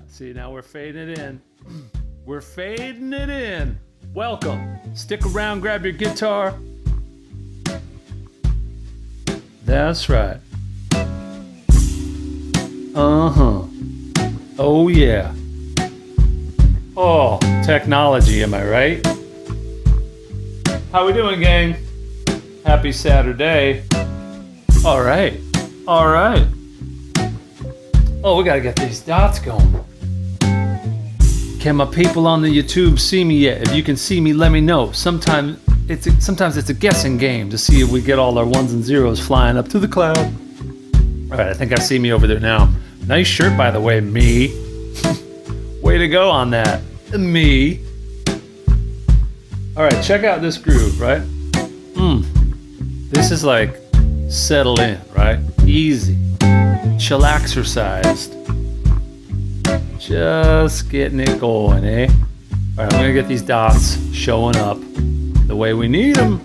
See, now we're fading it in. We're fading it in. Welcome. Stick around, grab your guitar. That's right. Uh-huh. Oh, yeah. Oh, technology, am I right? How we doing, gang? Happy Saturday. All right. All right. Oh, we gotta get these dots going. Can my people on the YouTube see me yet? If you can see me, let me know. Sometimes it's a guessing game to see if we get all our ones and zeros flying up to the cloud. All right, I think I see me over there now. Nice shirt, by the way, me. Way to go on that, me. All right, check out this groove, right? This is like settle in, right? Easy, chillaxercised. Just getting it going, eh? All right, I'm gonna get these dots showing up the way we need them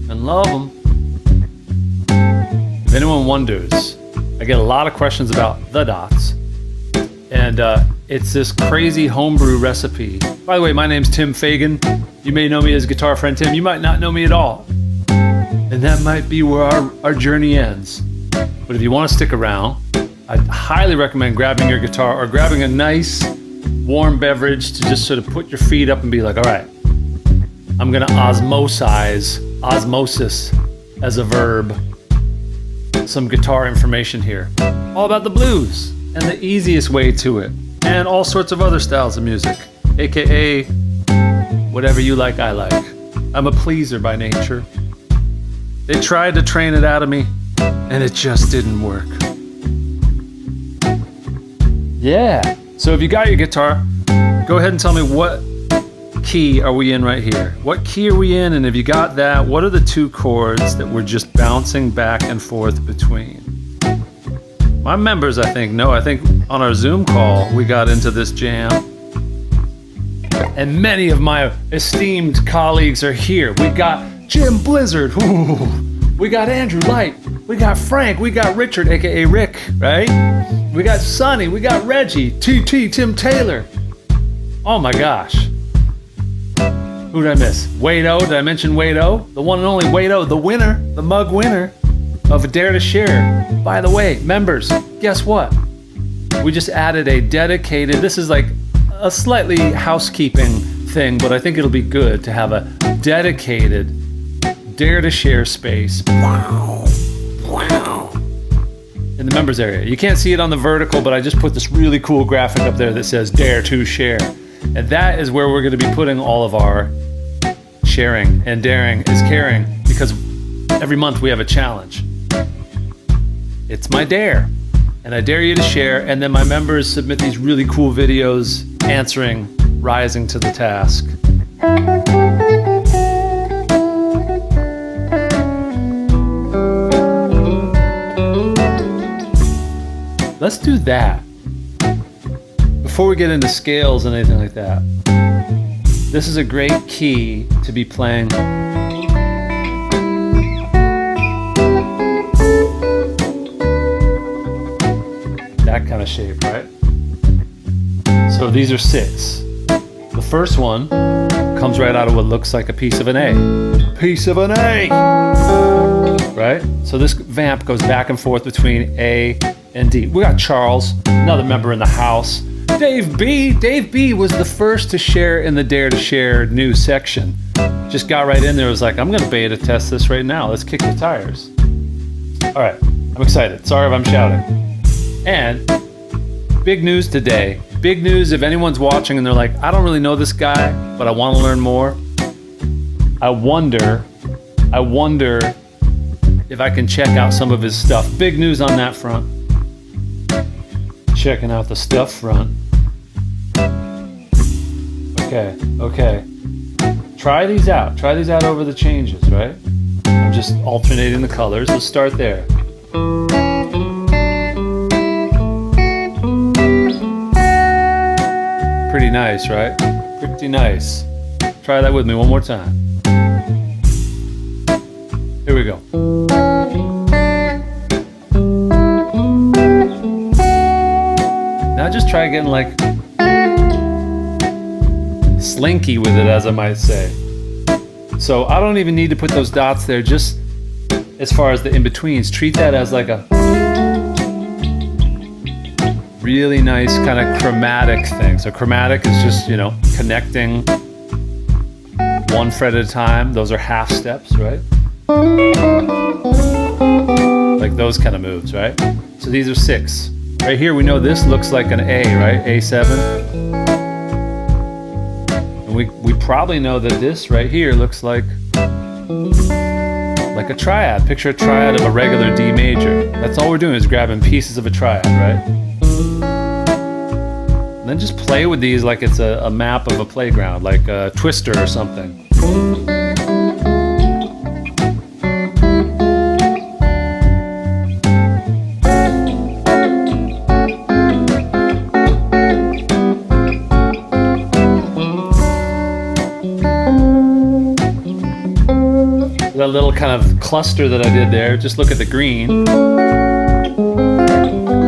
and love them. If anyone wonders, I get a lot of questions about the dots, and it's this crazy homebrew recipe. By the way, my name's Tim Fagan. You may know me as Guitar Friend Tim. You might not know me at all, and that might be where our journey ends. But if you want to stick around, I highly recommend grabbing your guitar or grabbing a nice warm beverage to just sort of put your feet up and be like, all right, I'm gonna osmosis as a verb, some guitar information here. All about the blues and the easiest way to it, and all sorts of other styles of music, AKA whatever you like, I like. I'm a pleaser by nature. They tried to train it out of me, and it just didn't work. Yeah, so if you got your guitar, go ahead and tell me what key are we in right here? What key are we in? And if you got that, what are the two chords that we're just bouncing back and forth between? My members, I think on our Zoom call, we got into this jam. And many of my esteemed colleagues are here. We got Jim Blizzard. Ooh. We got Andrew Light. We got Frank. We got Richard, aka Rick, right? We got Sonny. We got Reggie. Tim Taylor. Oh my gosh. Who did I miss? Wade-O. Did I mention Wade-O? The one and only Wade-O, the winner, the mug winner of Dare to Share. By the way, members, guess what? We just added a dedicated, this is like a slightly housekeeping thing, but I think it'll be good to have a dedicated Dare to Share space. Wow. In the members area. You can't see it on the vertical, but I just put this really cool graphic up there that says Dare to Share. And that is where we're going to be putting all of our sharing, and daring is caring, because every month we have a challenge. It's my dare, and I dare you to share, and then my members submit these really cool videos answering, rising to the task. Let's do that. Before we get into scales and anything like that, this is a great key to be playing. That kind of shape, right? So these are 6. The first one comes right out of what looks like a piece of an A. Piece of an A! Right? So this vamp goes back and forth between A and D. We got Charles, another member in the house. Dave B was the first to share in the Dare to Share new section. Just got right in there, was like, I'm gonna beta test this right now. Let's kick the tires. All right, I'm excited. Sorry if I'm shouting. And big news today. Big news if anyone's watching and they're like, I don't really know this guy, but I wanna learn more. I wonder if I can check out some of his stuff. Big news on that front. Checking out the stuff front. Okay. Try these out over the changes, right? I'm just alternating the colors. Let's start there. Pretty nice, right? Pretty nice. Try that with me one more time. Here we go. Now just just try getting like slinky with it, as I might say. So I don't even need to put those dots there, just as far as the in-betweens. Treat that as like a really nice kind of chromatic thing. So chromatic is just, you know, connecting one fret at a time. Those are half steps, right? Like those kind of moves, right? So these are 6. Right here, we know this looks like an A, right? A7. And we probably know that this right here looks like a triad. Picture a triad of a regular D major. That's all we're doing, is grabbing pieces of a triad, right? And then just play with these like it's a map of a playground, like a Twister or something. That little kind of cluster that I did there, just look at the green.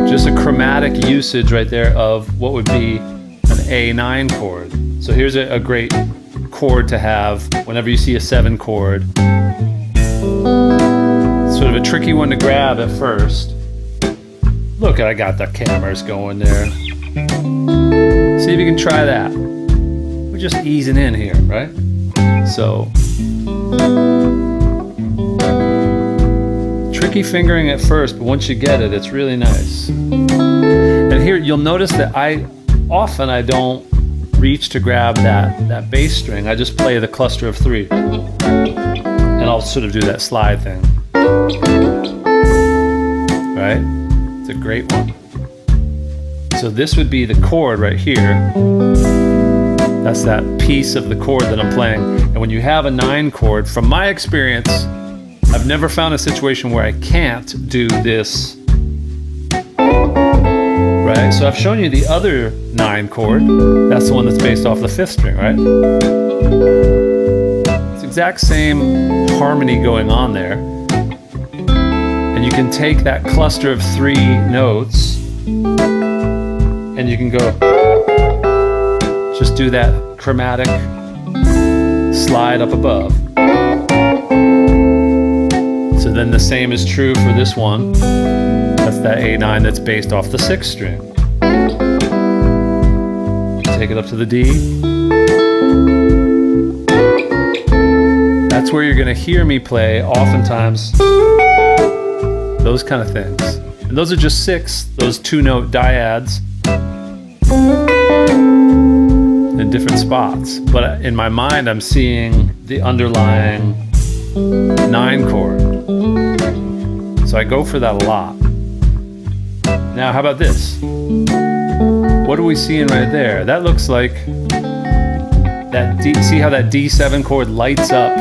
Just a chromatic usage right there of what would be an A9 chord. So here's a great chord to have whenever you see a 7 chord. Sort of a tricky one to grab at first. Look, I got the cameras going there. See if you can try that. We're just easing in here, right? So tricky fingering at first, but once you get it, it's really nice. And here you'll notice that I don't reach to grab that bass string. I just play the cluster of 3. And I'll sort of do that slide thing. Right? It's a great one. So this would be the chord right here. That's that piece of the chord that I'm playing. And when you have a 9 chord, from my experience, I've never found a situation where I can't do this. Right? So I've shown you the other 9 chord. That's the one that's based off the 5th string, right? It's the exact same harmony going on there. And you can take that cluster of 3 notes and you can go, just do that chromatic slide up above. So then the same is true for this one. That's that A9 that's based off the 6th string. Take it up to the D. That's where you're gonna hear me play oftentimes those kind of things. And those are just 6, those 2-note diads in different spots. But in my mind, I'm seeing the underlying 9 chord. So I go for that a lot. Now, how about this? What are we seeing right there? That looks like that D. See how that D7 chord lights up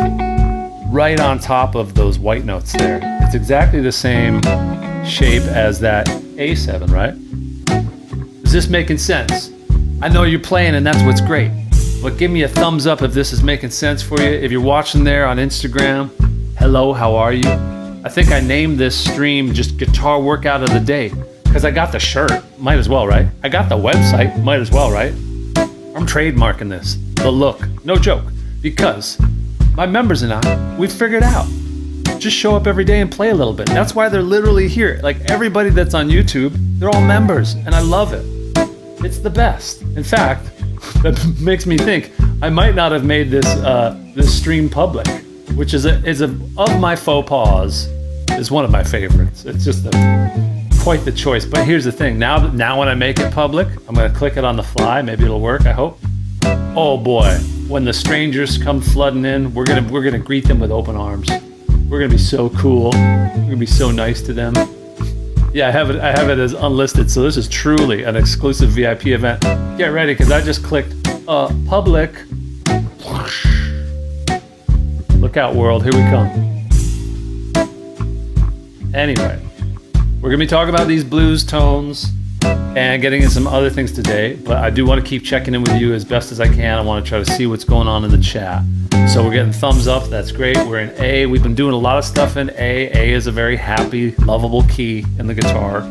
right on top of those white notes there? It's exactly the same shape as that A7, right? Is this making sense? I know you're playing and that's what's great. But give me a thumbs up if this is making sense for you. If you're watching there on Instagram, hello, how are you? I think I named this stream just Guitar Workout of the Day because I got the shirt. Might as well, right? I got the website. Might as well, right? I'm trademarking this. The look. No joke. Because my members and I, we figured out. Just show up every day and play a little bit. That's why they're literally here. Like everybody that's on YouTube, they're all members and I love it. It's the best. In fact, that makes me think I might not have made this stream public, which is of my faux pas, is one of my favorites. It's just quite the choice. But here's the thing. Now when I make it public, I'm gonna click it on the fly. Maybe it'll work. I hope. Oh boy, when the strangers come flooding in, we're gonna greet them with open arms. We're gonna be so cool. We're gonna be so nice to them. Yeah, I have it as unlisted, so this is truly an exclusive VIP event. Get ready, because I just clicked public. Look out, world, here we come. Anyway, we're gonna be talking about these blues tones and getting into some other things today, but I do want to keep checking in with you as best as I can. I want to try to see what's going on in the chat. So we're getting thumbs up, that's great. We're in A, we've been doing a lot of stuff in A. A is a very happy, lovable key in the guitar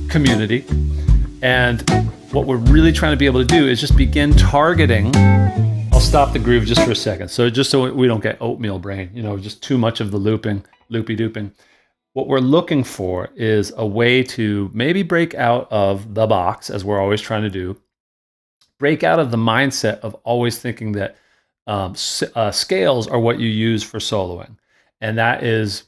community. And what we're really trying to be able to do is just begin targeting. I'll stop the groove just for a second. So just so we don't get oatmeal brain, just too much of the loopy-dooping. What we're looking for is a way to maybe break out of the box, as we're always trying to do, break out of the mindset of always thinking that scales are what you use for soloing. And that is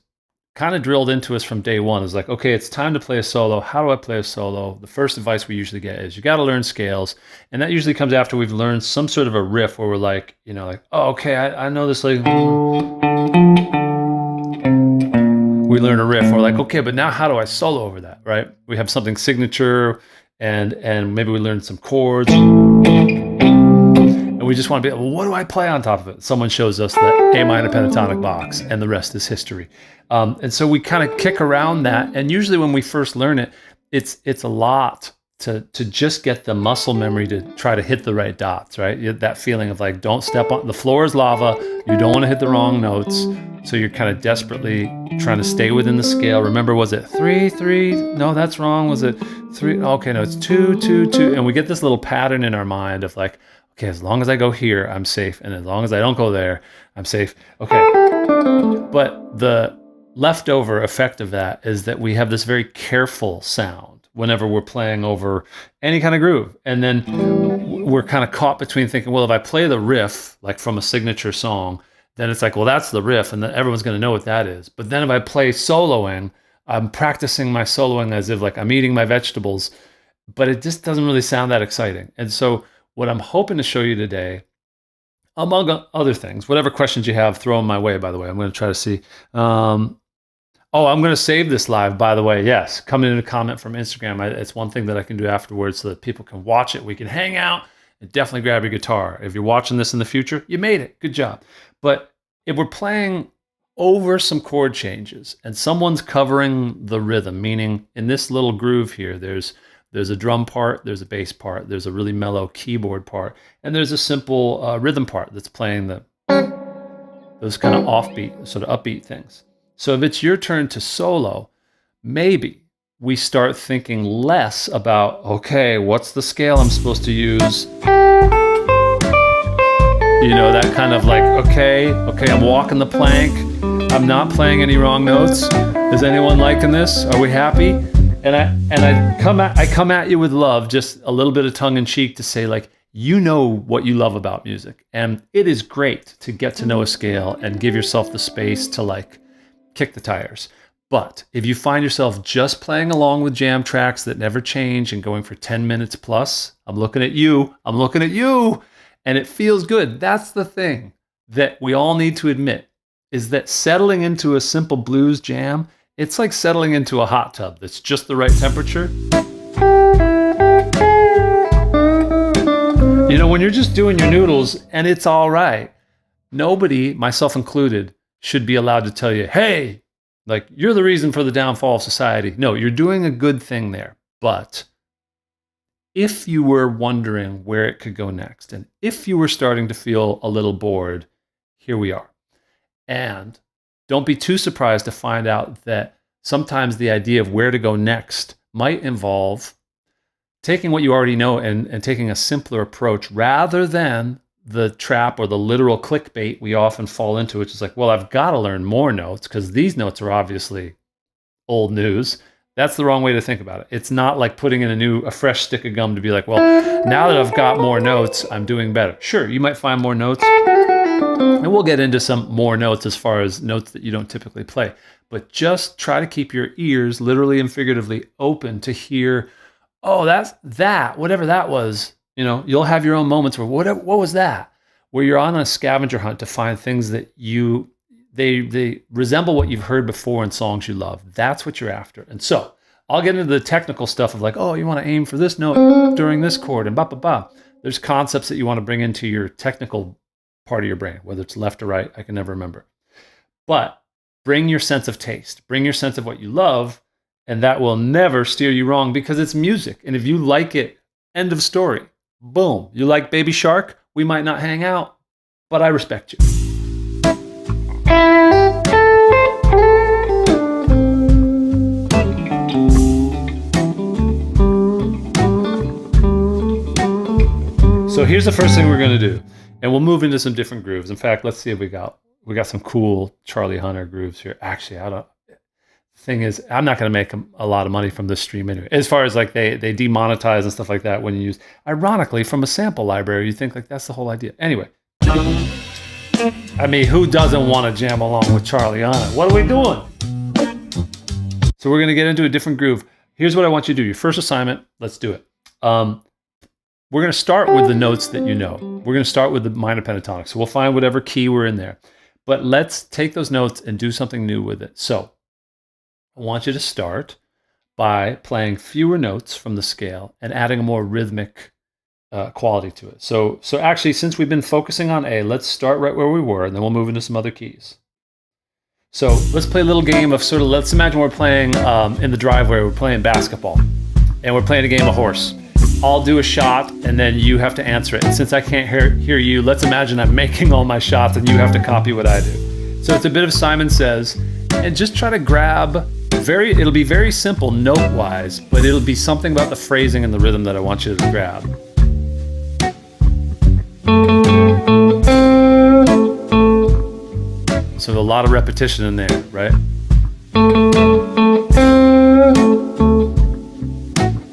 kind of drilled into us from day one. Is like, okay, it's time to play a solo. How do I play a solo? The first advice we usually get is you got to learn scales. And that usually comes after we've learned some sort of a riff where we're like, oh, okay, I know this. Like, we learn a riff. And we're like, okay, but now how do I solo over that, right? We have something signature and maybe we learn some chords. And we just want to be, well, what do I play on top of it? Someone shows us the A minor pentatonic box and the rest is history. And so we kind of kick around that. And usually when we first learn it, it's a lot to just get the muscle memory to try to hit the right dots, right? That feeling of like, don't step on, the floor is lava. You don't want to hit the wrong notes. So you're kind of desperately trying to stay within the scale. Remember, was it 3, 3? No, that's wrong. Was it 3? Okay, no, it's 2, 2, 2. And we get this little pattern in our mind of like, okay, as long as I go here, I'm safe. And as long as I don't go there, I'm safe. Okay. But the leftover effect of that is that we have this very careful sound whenever we're playing over any kind of groove. And then we're kind of caught between thinking, well, if I play the riff, like from a signature song, then it's like, well, that's the riff, and then everyone's going to know what that is. But then if I play soloing, I'm practicing my soloing as if like I'm eating my vegetables, but it just doesn't really sound that exciting. And so what I'm hoping to show you today, among other things, whatever questions you have, throw them my way, by the way. I'm going to try to see. I'm going to save this live, by the way. Yes, coming in a comment from Instagram. It's one thing that I can do afterwards so that people can watch it. We can hang out and definitely grab your guitar. If you're watching this in the future, you made it. Good job. But if we're playing over some chord changes and someone's covering the rhythm, meaning in this little groove here, there's a drum part, there's a bass part, there's a really mellow keyboard part, and there's a simple rhythm part that's playing those kind of offbeat, sort of upbeat things. So if it's your turn to solo, maybe we start thinking less about, okay, what's the scale I'm supposed to use? That kind of like, okay, I'm walking the plank. I'm not playing any wrong notes. Is anyone liking this? Are we happy? And I come at you with love, just a little bit of tongue in cheek to say like, you know what you love about music. And it is great to get to know a scale and give yourself the space to like kick the tires. But if you find yourself just playing along with jam tracks that never change and going for 10 minutes plus, I'm looking at you, and it feels good. That's the thing that we all need to admit, is that settling into a simple blues jam, it's like settling into a hot tub that's just the right temperature. When you're just doing your noodles and it's all right, nobody, myself included, should be allowed to tell you, hey, like you're the reason for the downfall of society. No, you're doing a good thing there. But if you were wondering where it could go next, and if you were starting to feel a little bored, here we are. And don't be too surprised to find out that sometimes the idea of where to go next might involve taking what you already know and taking a simpler approach rather than the trap or the literal clickbait we often fall into, which is like, well, I've got to learn more notes because these notes are obviously old news. That's the wrong way to think about it. It's not like putting in a fresh stick of gum to be like, well, now that I've got more notes, I'm doing better. Sure, you might find more notes, and we'll get into some more notes as far as notes that you don't typically play. But just try to keep your ears, literally and figuratively, open to hear, oh, that's that, whatever that was. You'll have your own moments where, what was that? Where you're on a scavenger hunt to find things that they resemble what you've heard before in songs you love. That's what you're after. And so I'll get into the technical stuff of like, oh, you want to aim for this note during this chord and ba. There's concepts that you want to bring into your technical part of your brain, whether it's left or right, I can never remember. But bring your sense of taste, bring your sense of what you love, and that will never steer you wrong because it's music. And if you like it, end of story. Boom. You like Baby Shark? We might not hang out, but I respect you. So here's the first thing we're going to do, and we'll move into some different grooves. In fact, let's see if we got some cool Charlie Hunter grooves here. Actually, thing is, I'm not going to make a lot of money from this stream anyway. As far as like they demonetize and stuff like that when you use, ironically, from a sample library, you think like that's the whole idea. Anyway, I mean, who doesn't want to jam along with Charlie on it? What are we doing? So we're going to get into a different groove. Here's what I want you to do. Your first assignment, let's do it. We're going to start with the notes that you know. We're going to start with the minor pentatonic. So we'll find whatever key we're in there. But let's take those notes and do something new with it. So I want you to start by playing fewer notes from the scale and adding a more rhythmic quality to it. So actually, since we've been focusing on A, let's start right where we were, and then we'll move into some other keys. So let's play a little game of sort of, let's imagine we're playing in the driveway, we're playing basketball, and we're playing a game of horse. I'll do a shot, and then you have to answer it. And since I can't hear you, let's imagine I'm making all my shots, and you have to copy what I do. So it's a bit of Simon Says, and just try to grab it'll be very simple note-wise, but it'll be something about the phrasing and the rhythm that I want you to grab. So a lot of repetition in there, right?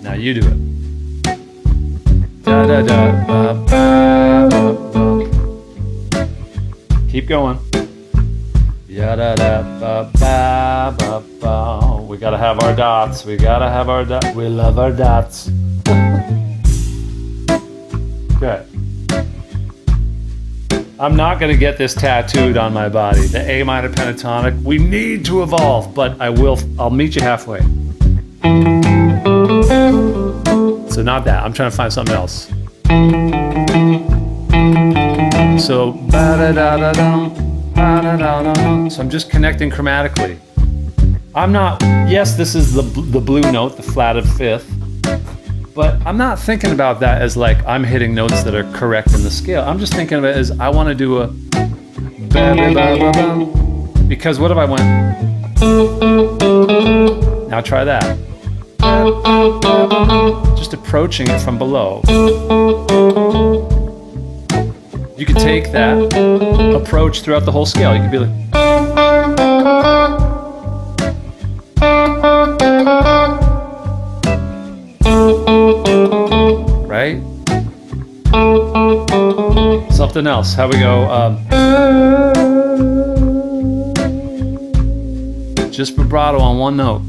Now you do it. Da, da, da, ba, ba, ba, ba. Keep going. Ya, da, da, ba, ba, ba, ba. We gotta have our dots. We gotta have our dots. We love our dots. Good. I'm not going to get this tattooed on my body. The A minor pentatonic. We need to evolve, but I'll meet you halfway. So not that. I'm trying to find something else. So so I'm just connecting chromatically. Yes, this is the blue note, the flat of fifth. But I'm not thinking about that as like I'm hitting notes that are correct in the scale. I'm just thinking of it as I want to do a because what if I went? Now try that. Just approaching it from below. You could take that approach throughout the whole scale. You could be like. Right? Something else. How we go? Just vibrato on one note.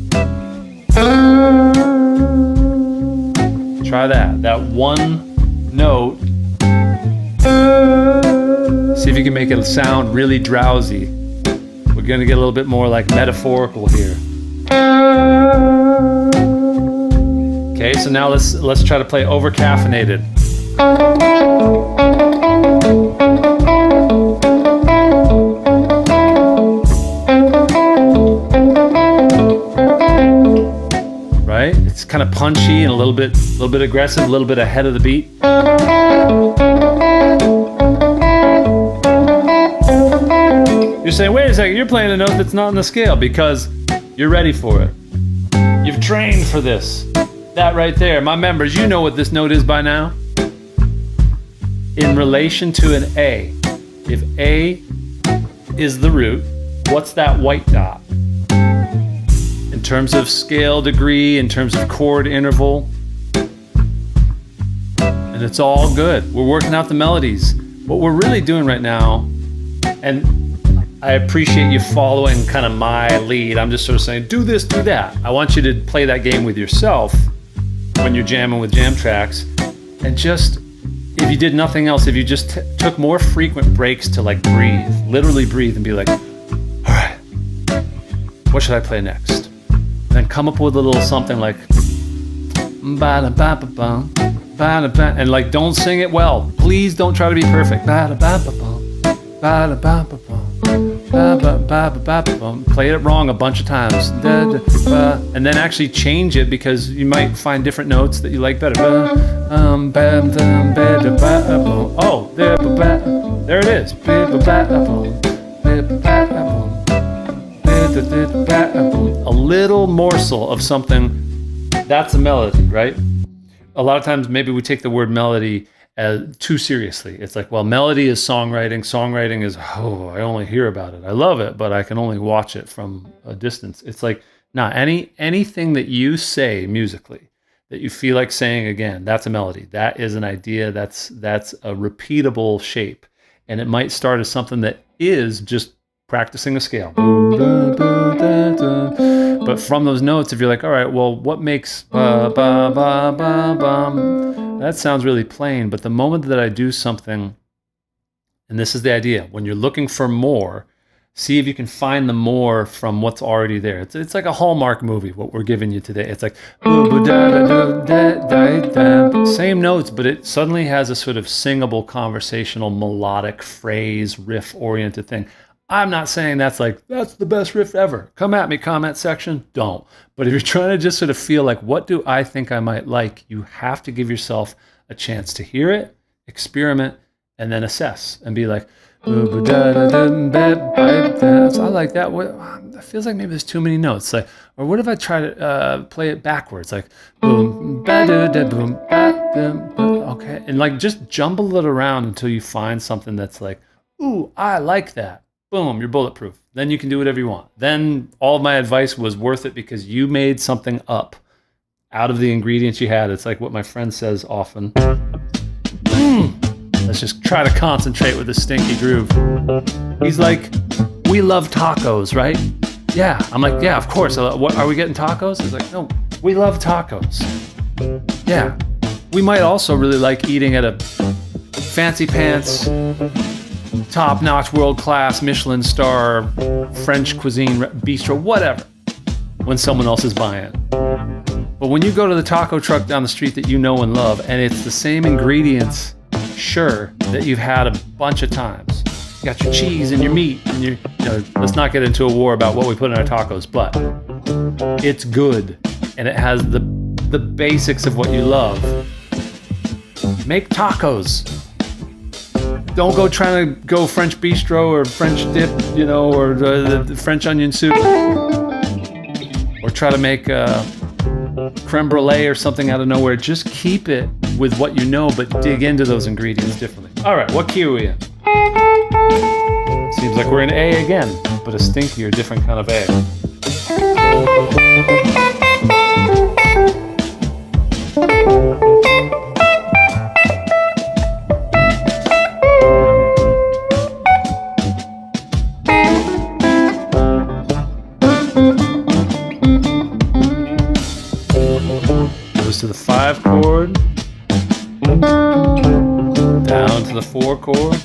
Try that. That one note. See if you can make it sound really drowsy. We're going to get a little bit more like metaphorical here. Okay, so now let's try to play over caffeinated. Right? It's kind of punchy and a little bit aggressive, a little bit ahead of the beat. You're saying, wait a second, you're playing a note that's not in the scale because you're ready for it. You've trained for this. That right there, my members, you know what this note is by now. In relation to an A, if A is the root, what's that white dot? In terms of scale degree, in terms of chord interval, and it's all good. We're working out the melodies. What we're really doing right now, and I appreciate you following kind of my lead. I'm just sort of saying, do this, do that. I want you to play that game with yourself when you're jamming with jam tracks, and just, if you did nothing else, if you just took more frequent breaks to like breathe, literally breathe and be like, all right, what should I play next? And then come up with a little something like, and like don't sing it well. Please don't try to be perfect. Play it wrong a bunch of times. And then actually change it because you might find different notes that you like better. Oh, there it is. A little morsel of something, that's a melody, right? A lot of times maybe we take the word melody too seriously. It's like, well, melody is songwriting. Songwriting is, I only hear about it. I love it, but I can only watch it from a distance. It's like, anything that you say musically that you feel like saying again, that's a melody. That is an idea. That's a repeatable shape. And it might start as something that is just practicing a scale. But from those notes, if you're like, all right, well, what makes ba, ba, ba, ba, bum? That sounds really plain. But the moment that I do something, and this is the idea, when you're looking for more, see if you can find the more from what's already there. It's like a Hallmark movie, what we're giving you today. It's like, same notes, but it suddenly has a sort of singable, conversational, melodic, phrase, riff-oriented thing. I'm not saying that's the best riff ever. Come at me, comment section. Don't. But if you're trying to just sort of feel like, what do I think I might like? You have to give yourself a chance to hear it, experiment, and then assess and be like, so I like that. It feels like maybe there's too many notes. Like, or what if I try to play it backwards? Like, boom, boom, okay. And like, just jumble it around until you find something that's like, ooh, I like that. Boom, you're bulletproof. Then you can do whatever you want. Then all of my advice was worth it because you made something up out of the ingredients you had. It's like what my friend says often. Let's just try to concentrate with a stinky groove. He's like, we love tacos, right? Yeah. I'm like, yeah, of course. What, are we getting tacos? He's like, no, we love tacos. Yeah. We might also really like eating at a fancy pants, top-notch, world-class, Michelin star, French cuisine, bistro, whatever, when someone else is buying. But when you go to the taco truck down the street that you know and love, and it's the same ingredients, sure, that you've had a bunch of times. You got your cheese and your meat, and let's not get into a war about what we put in our tacos, but it's good, and it has the basics of what you love. Make tacos. Don't go trying to go French bistro or French dip, or the French onion soup. Or try to make creme brulee or something out of nowhere. Just keep it with what you know, but dig into those ingredients differently. All right, what key are we in? Seems like we're in A again, but a stinkier, different kind of A. To the 5 chord, down to the 4 chord,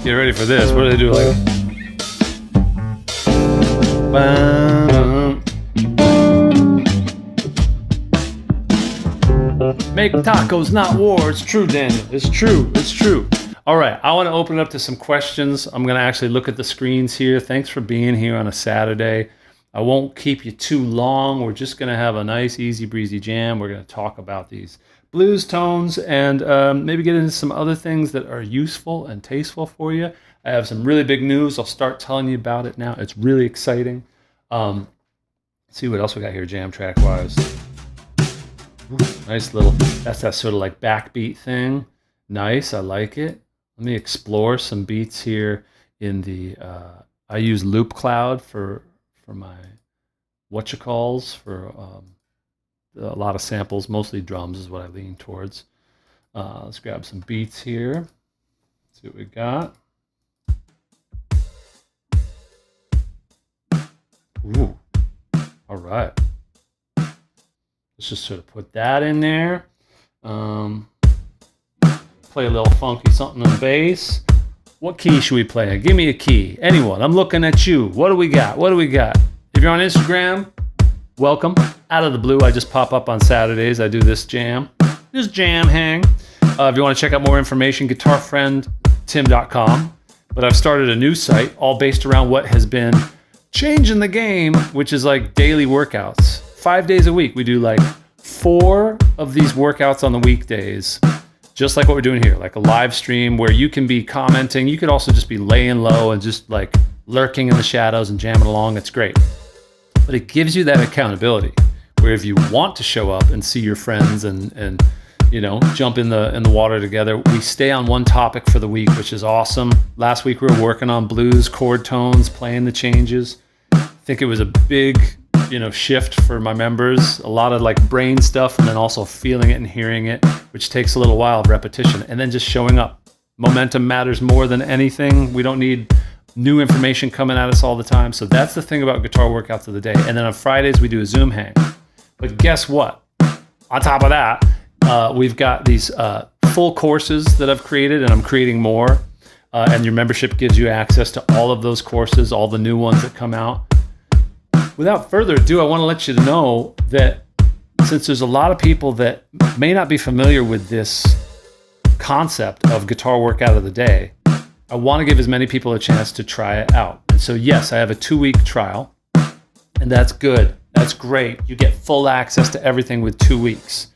get ready for this. What do they do? Like, make tacos, not war. It's true, Daniel. It's true. It's true. All right, I want to open it up to some questions. I'm going to actually look at the screens here. Thanks for being here on a Saturday. I won't keep you too long. We're just going to have a nice, easy breezy jam. We're going to talk about these blues tones and maybe get into some other things that are useful and tasteful for you. I have some really big news. I'll start telling you about it now. It's really exciting. Let's see what else we got here jam track-wise. Nice little, that's that sort of like backbeat thing. Nice, I like it. Let me explore some beats here in the, I use Loop Cloud for my whatchalls, for a lot of samples, mostly drums is what I lean towards. Let's grab some beats here, see what we got. Ooh, all right. Let's just sort of put that in there. Play a little funky something on the bass. What key should we play? Give me a key. Anyone. I'm looking at you. What do we got? What do we got? If you're on Instagram, welcome. Out of the blue, I just pop up on Saturdays. I do this jam. This jam hang. If you want to check out more information, guitarfriendtim.com. But I've started a new site all based around what has been changing the game, which is like daily workouts. 5 days a week. We do like 4 of these workouts on the weekdays. Just like what we're doing here, like a live stream where you can be commenting. You could also just be laying low and just like lurking in the shadows and jamming along. It's great. But it gives you that accountability. where if you want to show up and see your friends and jump in the water together, we stay on one topic for the week, which is awesome. Last week we were working on blues, chord tones, playing the changes. I think it was a big shift for my members, a lot of like brain stuff, and then also feeling it and hearing it, which takes a little while of repetition, and then just showing up. Momentum matters more than anything. We don't need new information coming at us all the time. So that's the thing about guitar workouts of the day. And then on Fridays we do a Zoom hang. But guess what? On top of that, we've got these full courses that I've created, and I'm creating more. And your membership gives you access to all of those courses, all the new ones that come out. Without further ado, I want to let you know that since there's a lot of people that may not be familiar with this concept of guitar workout of the day, I want to give as many people a chance to try it out. And so yes, I have a 2-week trial, and that's good. That's great. You get full access to everything with 2 weeks.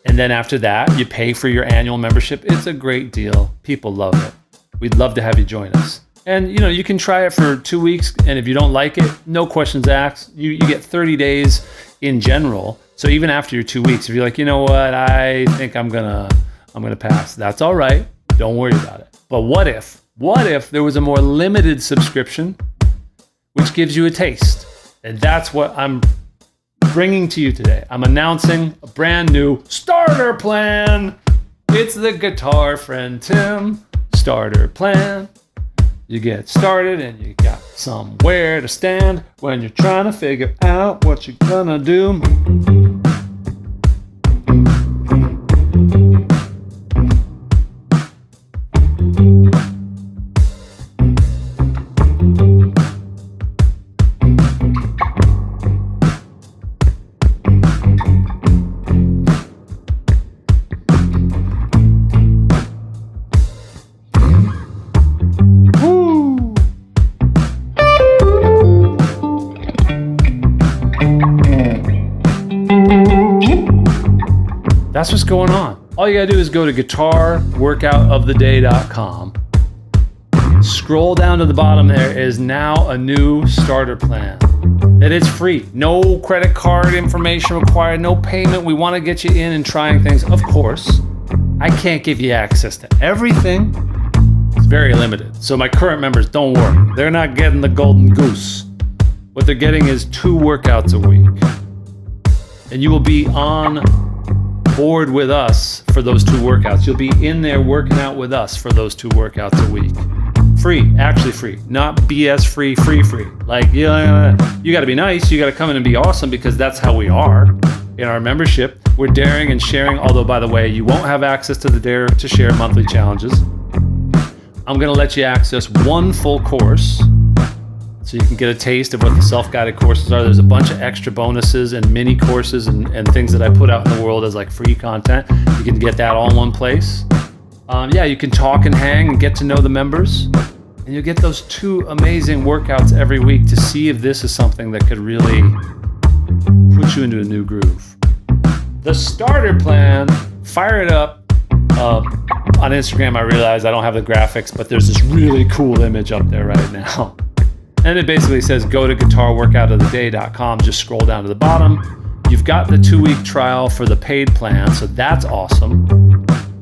And then after that, you pay for your annual membership. It's a great deal. People love it. We'd love to have you join us. And you can try it for 2 weeks, and if you don't like it, no questions asked. You get 30 days in general. So even after your 2 weeks, if you're like, you know what, I think I'm gonna pass, that's all right. Don't worry about it. But what if there was a more limited subscription, which gives you a taste? And that's what I'm bringing to you today. I'm announcing a brand new starter plan. It's the Guitar Friend Tim starter plan. You get started and you got somewhere to stand when you're trying to figure out what you're gonna do. That's what's going on. All you gotta do is go to guitarworkoutoftheday.com. Scroll down to the bottom. There is now a new starter plan. It is free. No credit card information required, no payment. We wanna get you in and trying things. Of course, I can't give you access to everything. It's very limited. So my current members, don't worry. They're not getting the golden goose. What they're getting is 2 workouts a week. And you will be on board with us for those 2 workouts. You'll be in there working out with us for those 2 workouts a week. Free, actually free, not BS free. Like, you gotta be nice, you gotta come in and be awesome, because that's how we are in our membership. We're daring and sharing, although by the way, you won't have access to the Dare to Share monthly challenges. I'm gonna let you access 1 full course, so you can get a taste of what the self-guided courses are. There's a bunch of extra bonuses and mini courses and things that I put out in the world as like free content. You can get that all in one place. You can talk and hang and get to know the members. And you'll get those 2 amazing workouts every week to see if this is something that could really put you into a new groove. The starter plan, fire it up. On Instagram, I realize I don't have the graphics, but there's this really cool image up there right now. And it basically says go to guitarworkoutoftheday.com. Just scroll down to the bottom. You've got the 2-week trial for the paid plan, so that's awesome.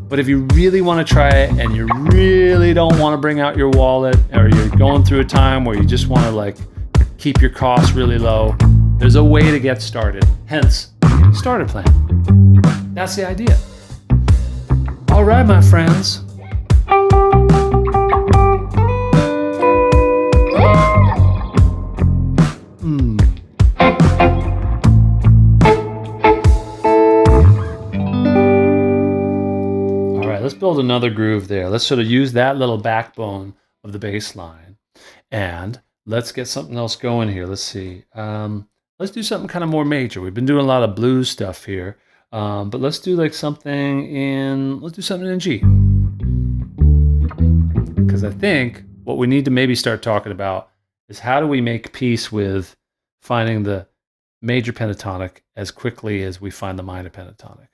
But if you really want to try it and you really don't want to bring out your wallet, or you're going through a time where you just want to like keep your costs really low, there's a way to get started. Hence, starter plan. That's the idea. All right, my friends. Let's build another groove there. Let's sort of use that little backbone of the bass line, and let's get something else going here. Let's see. Let's do something kind of more major. We've been doing a lot of blues stuff here, but let's do like something in. Let's do something in G, because I think what we need to maybe start talking about is how do we make peace with finding the major pentatonic as quickly as we find the minor pentatonic.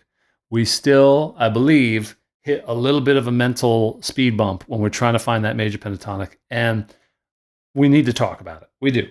We still, I believe, hit a little bit of a mental speed bump when we're trying to find that major pentatonic, and we need to talk about it. We do.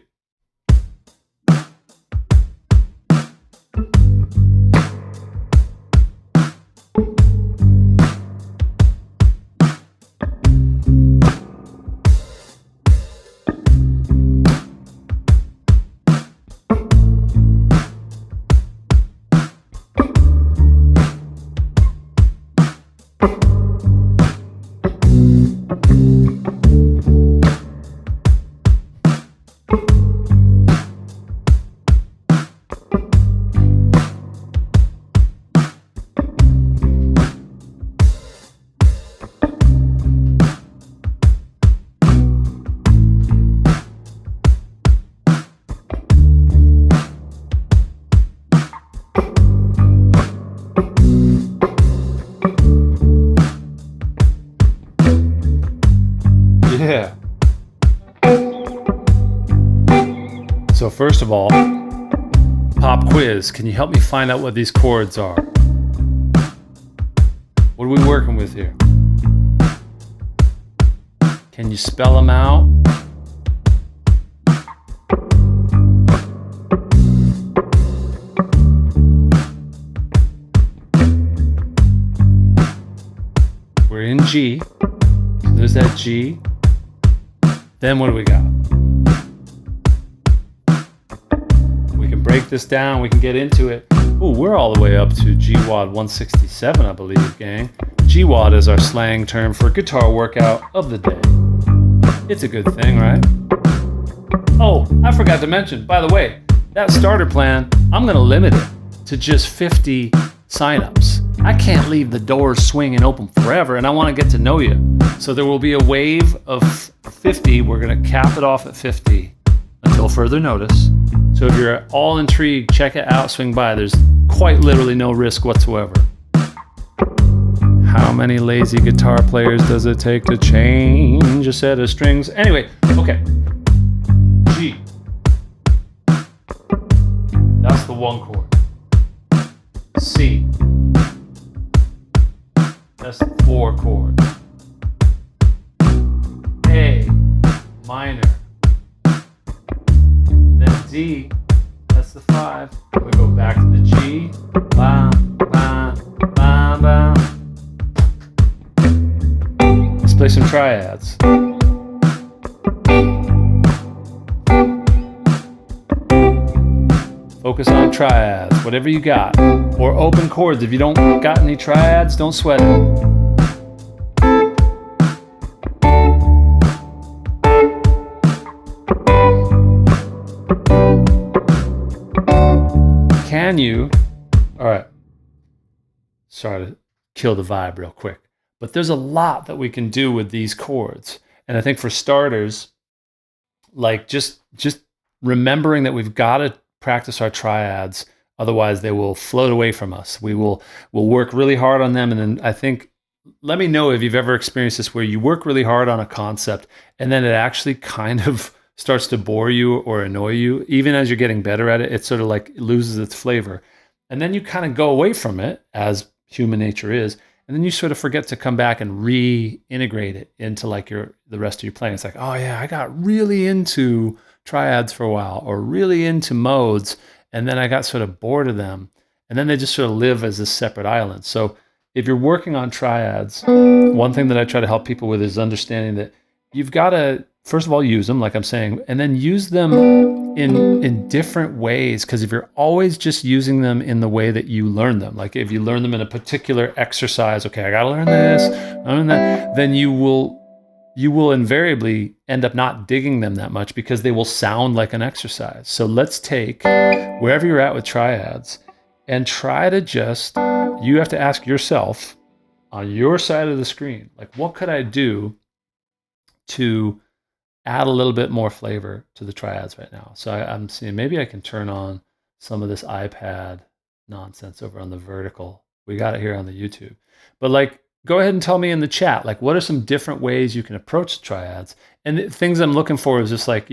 Yeah. So first of all, pop quiz. Can you help me find out what these chords are? What are we working with here? Can you spell them out? We're in G. So there's that G. Then what do we got? We can break this down. We can get into it. Ooh, we're all the way up to GWOD 167, I believe, gang. GWOD is our slang term for guitar workout of the day. It's a good thing, right? Oh, I forgot to mention, by the way, that starter plan, I'm going to limit it to just 50 signups. I can't leave the doors swinging open forever, and I want to get to know you. So there will be a wave of 50. We're going to cap it off at 50 until further notice. So if you're all intrigued, check it out, swing by. There's quite literally no risk whatsoever. How many lazy guitar players does it take to change a set of strings? Anyway, okay. G. That's the one chord. C. That's the 4 chord. A minor. Then D, that's the 5. We go back to the G. Bam, bam, bam, bam. Let's play some triads. Focus on triads, whatever you got. Or open chords. If you don't got any triads, don't sweat it. Can you, all right, sorry to kill the vibe real quick, but there's a lot that we can do with these chords. And I think for starters, like just remembering that we've got to practice our triads, otherwise they will float away from us. We'll work really hard on them, and then I think, let me know if you've ever experienced this where you work really hard on a concept and then it actually kind of starts to bore you or annoy you. Even as you're getting better at it, it sort of like loses its flavor. And then you kind of go away from it, as human nature is, and then you sort of forget to come back and reintegrate it into like the rest of your playing. It's like, oh yeah, I got really into triads for a while, or really into modes, and then I got sort of bored of them, and then they just sort of live as a separate island. So if you're working on triads, one thing that I try to help people with is understanding that you've got to, first of all, use them, like I'm saying, and then use them in different ways. Because if you're always just using them in the way that you learn them, like if you learn them in a particular exercise, okay, I got to learn this, learn that, then you will invariably end up not digging them that much because they will sound like an exercise. So let's take wherever you're at with triads and try to just, you have to ask yourself on your side of the screen, like, what could I do to add a little bit more flavor to the triads right now? So I'm seeing maybe I can turn on some of this iPad nonsense over on the vertical. We got it here on the YouTube. But like, go ahead and tell me in the chat, like, what are some different ways you can approach triads? And the things I'm looking for is just like,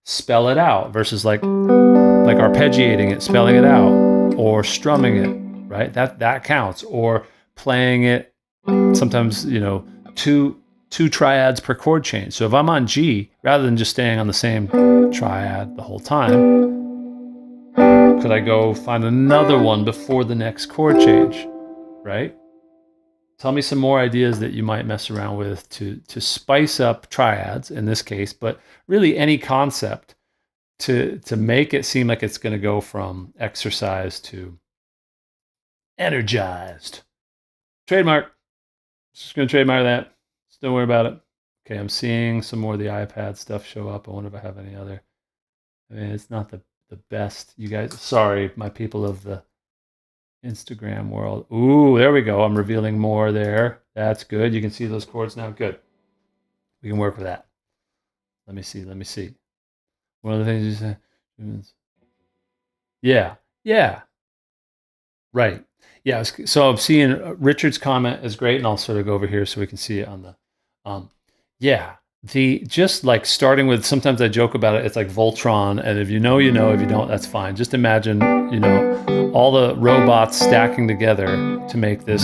spell it out versus like arpeggiating it, spelling it out, or strumming it, right? That counts. Or playing it sometimes, two triads per chord change. So if I'm on G, rather than just staying on the same triad the whole time, could I go find another one before the next chord change, right? Tell me some more ideas that you might mess around with to spice up triads in this case, but really any concept to make it seem like it's going to go from exercise to energized. Trademark. Just going to trademark that. Just don't worry about it. Okay, I'm seeing some more of the iPad stuff show up. I wonder if I have any other. I mean, it's not the best. You guys, sorry, my people of the Instagram world. Ooh, there we go. I'm revealing more there. That's good. You can see those chords now. Good. We can work with that. Let me see. One of the things you said. Yeah. Right. Yeah. So I'm seeing Richard's comment is great, and I'll sort of go over here so we can see it on the. Just like starting with, sometimes I joke about it, it's like Voltron, and if you know, you know, if you don't, that's fine. Just imagine, all the robots stacking together to make this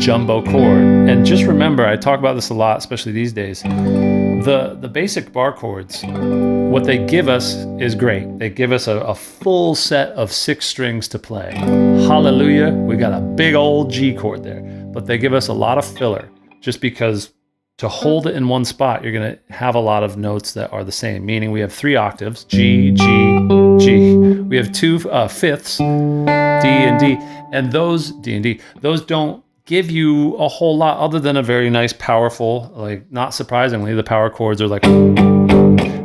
jumbo chord. And just remember, I talk about this a lot, especially these days, the basic bar chords, what they give us is great. They give us a full set of 6 strings to play. Hallelujah, we got a big old G chord there. But they give us a lot of filler, just because to hold it in one spot, you're going to have a lot of notes that are the same, meaning we have 3 octaves, G, G, G. We have 2 fifths, D and D, and those D and D, those don't give you a whole lot other than a very nice, powerful, like, not surprisingly, the power chords are like,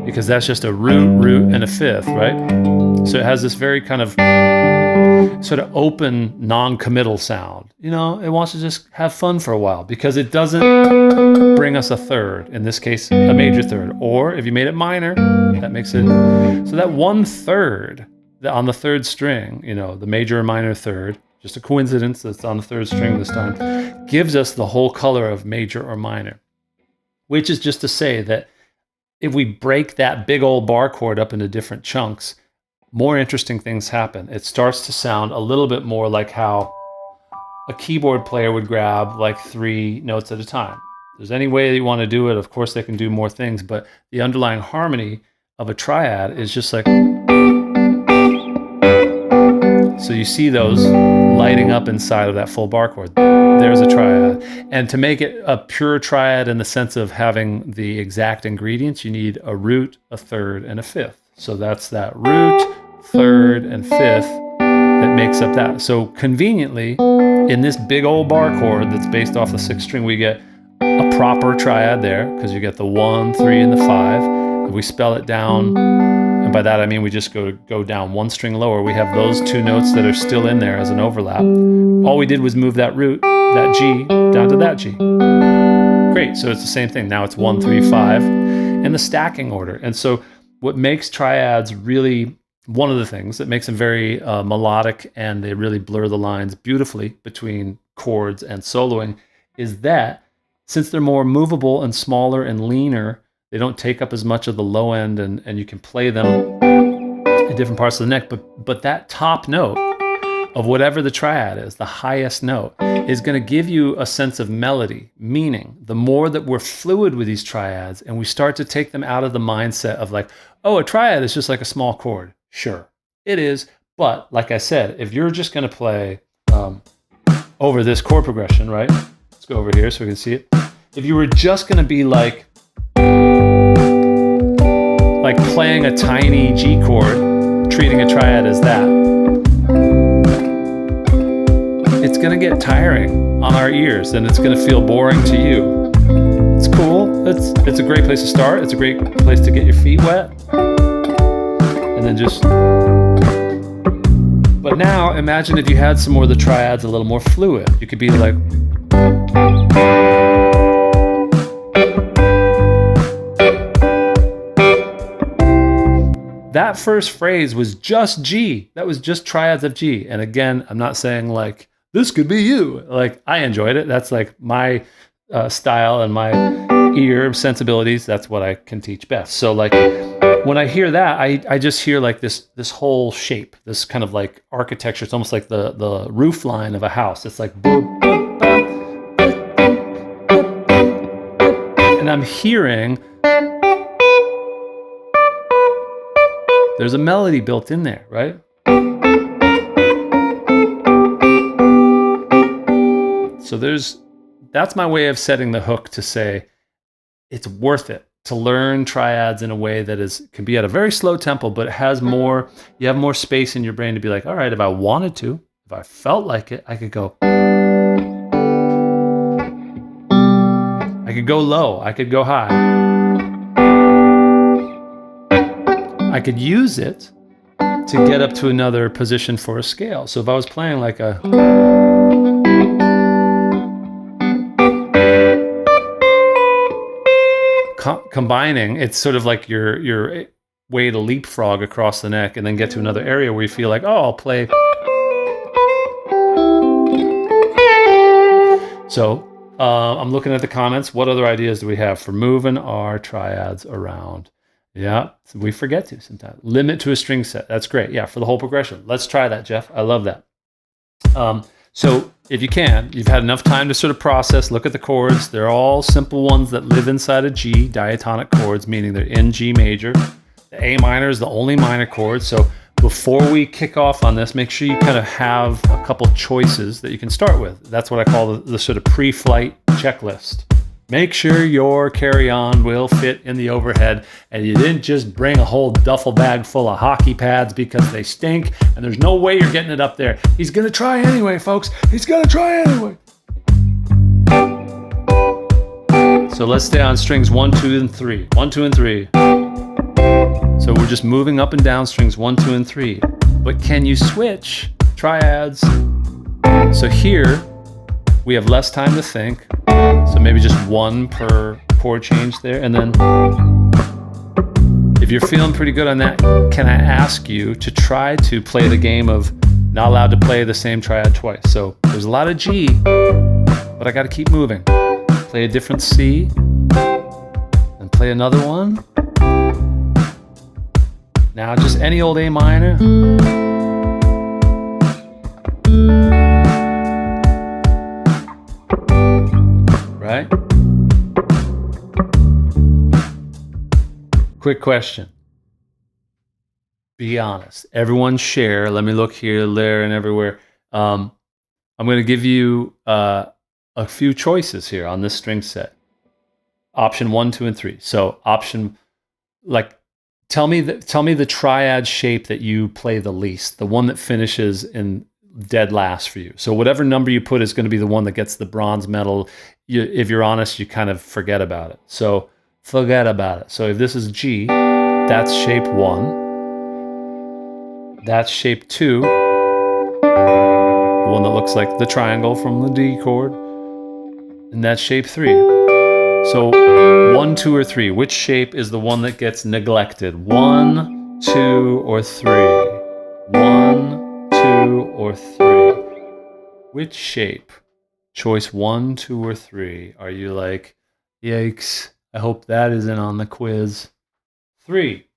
because that's just a root, and a fifth, right? So it has this very kind of sort of open, non-committal sound. It wants to just have fun for a while because it doesn't bring us a third, in this case, a major third. Or if you made it minor, that makes it, so that 1/3 on the 3rd string, the major or minor third, just a coincidence that's on the 3rd string this time, gives us the whole color of major or minor, which is just to say that if we break that big old bar chord up into different chunks, more interesting things happen. It starts to sound a little bit more like how a keyboard player would grab like 3 notes at a time. If there's any way that you want to do it, of course they can do more things, but the underlying harmony of a triad is just like, so you see those lighting up inside of that full bar chord. There's a triad. And to make it a pure triad in the sense of having the exact ingredients, you need a root, a third, and a fifth. So that's that root, third, and fifth that makes up that. So conveniently, in this big old bar chord that's based off the 6th string, we get a proper triad there, because you get the 1, 3, and the 5. If we spell it down, and by that I mean we just go down 1 string lower, we have those 2 notes that are still in there as an overlap. All we did was move that root, that G, down to that G. Great, so it's the same thing. Now it's 1, 3, 5 in the stacking order. And so what makes triads really, one of the things that makes them very melodic, and they really blur the lines beautifully between chords and soloing, is that since they're more movable and smaller and leaner, they don't take up as much of the low end, and you can play them in different parts of the neck. But that top note of whatever the triad is, the highest note, is going to give you a sense of melody, meaning the more that we're fluid with these triads and we start to take them out of the mindset of like, oh, a triad is just like a small chord. Sure, it is. But like I said, if you're just going to play over this chord progression, right? Let's go over here so we can see it. If you were just going to be like playing a tiny G chord, treating a triad as that, it's going to get tiring on our ears, and it's going to feel boring to you. It's cool. It's a great place to start. It's a great place to get your feet wet. And then just... But now, imagine if you had some more of the triads a little more fluid. You could be like... That first phrase was just G. That was just triads of G. And again, I'm not saying like, this could be you. Like, I enjoyed it. That's like my style and my ear sensibilities. That's what I can teach best. So like, when I hear that, I just hear like this whole shape, this kind of like architecture. It's almost like the roof line of a house. It's like, boop, boop, boop, boop, boop. And I'm hearing... There's a melody built in there, right? So that's my way of setting the hook to say it's worth it to learn triads in a way that can be at a very slow tempo, but it has more, you have more space in your brain to be like, all right, if I wanted to, if I felt like it, I could go. I could go low, I could go high. I could use it to get up to another position for a scale. So if I was playing like a... combining, it's sort of like your way to leapfrog across the neck and then get to another area where you feel like, oh, I'll play. So I'm looking at the comments. What other ideas do we have for moving our triads around? Yeah, so we forget to sometimes. Limit to a string set. That's great. Yeah, for the whole progression. Let's try that, Jeff. I love that. So if you can, you've had enough time to sort of process, look at the chords. They're all simple ones that live inside of G, diatonic chords, meaning they're in G major. The A minor is the only minor chord. So before we kick off on this, make sure you kind of have a couple choices that you can start with. That's what I call the sort of pre-flight checklist. Make sure your carry-on will fit in the overhead and you didn't just bring a whole duffel bag full of hockey pads because they stink and there's no way you're getting it up there. He's gonna try anyway, folks. He's gonna try anyway. So let's stay on strings 1, 2, and 3. 1, 2, and 3. So we're just moving up and down strings 1, 2, and 3. But can you switch triads? So here we have less time to think. So maybe just one per chord change there. And then if you're feeling pretty good on that, can I ask you to try to play the game of not allowed to play the same triad twice? So there's a lot of G, but I got to keep moving. Play a different C and play another one. Now just any old A minor. Right? Quick question. Be honest. Everyone share. Let me look here, there, and everywhere. I'm going to give you a few choices here on this string set. Option 1, 2, and 3. So option, like, tell me the triad shape that you play the least, the one that finishes in dead last for you. So whatever number you put is going to be the one that gets the bronze medal. If you're honest, you kind of forget about it. So forget about it. So if this is G, that's shape 1. That's shape 2. The one that looks like the triangle from the D chord. And that's shape 3. So 1, 2, or 3. Which shape is the one that gets neglected? 1, 2, or 3? 1, 2, or 3? Which shape? Choice 1, 2, or 3. Are you like, yikes, I hope that isn't on the quiz? 3.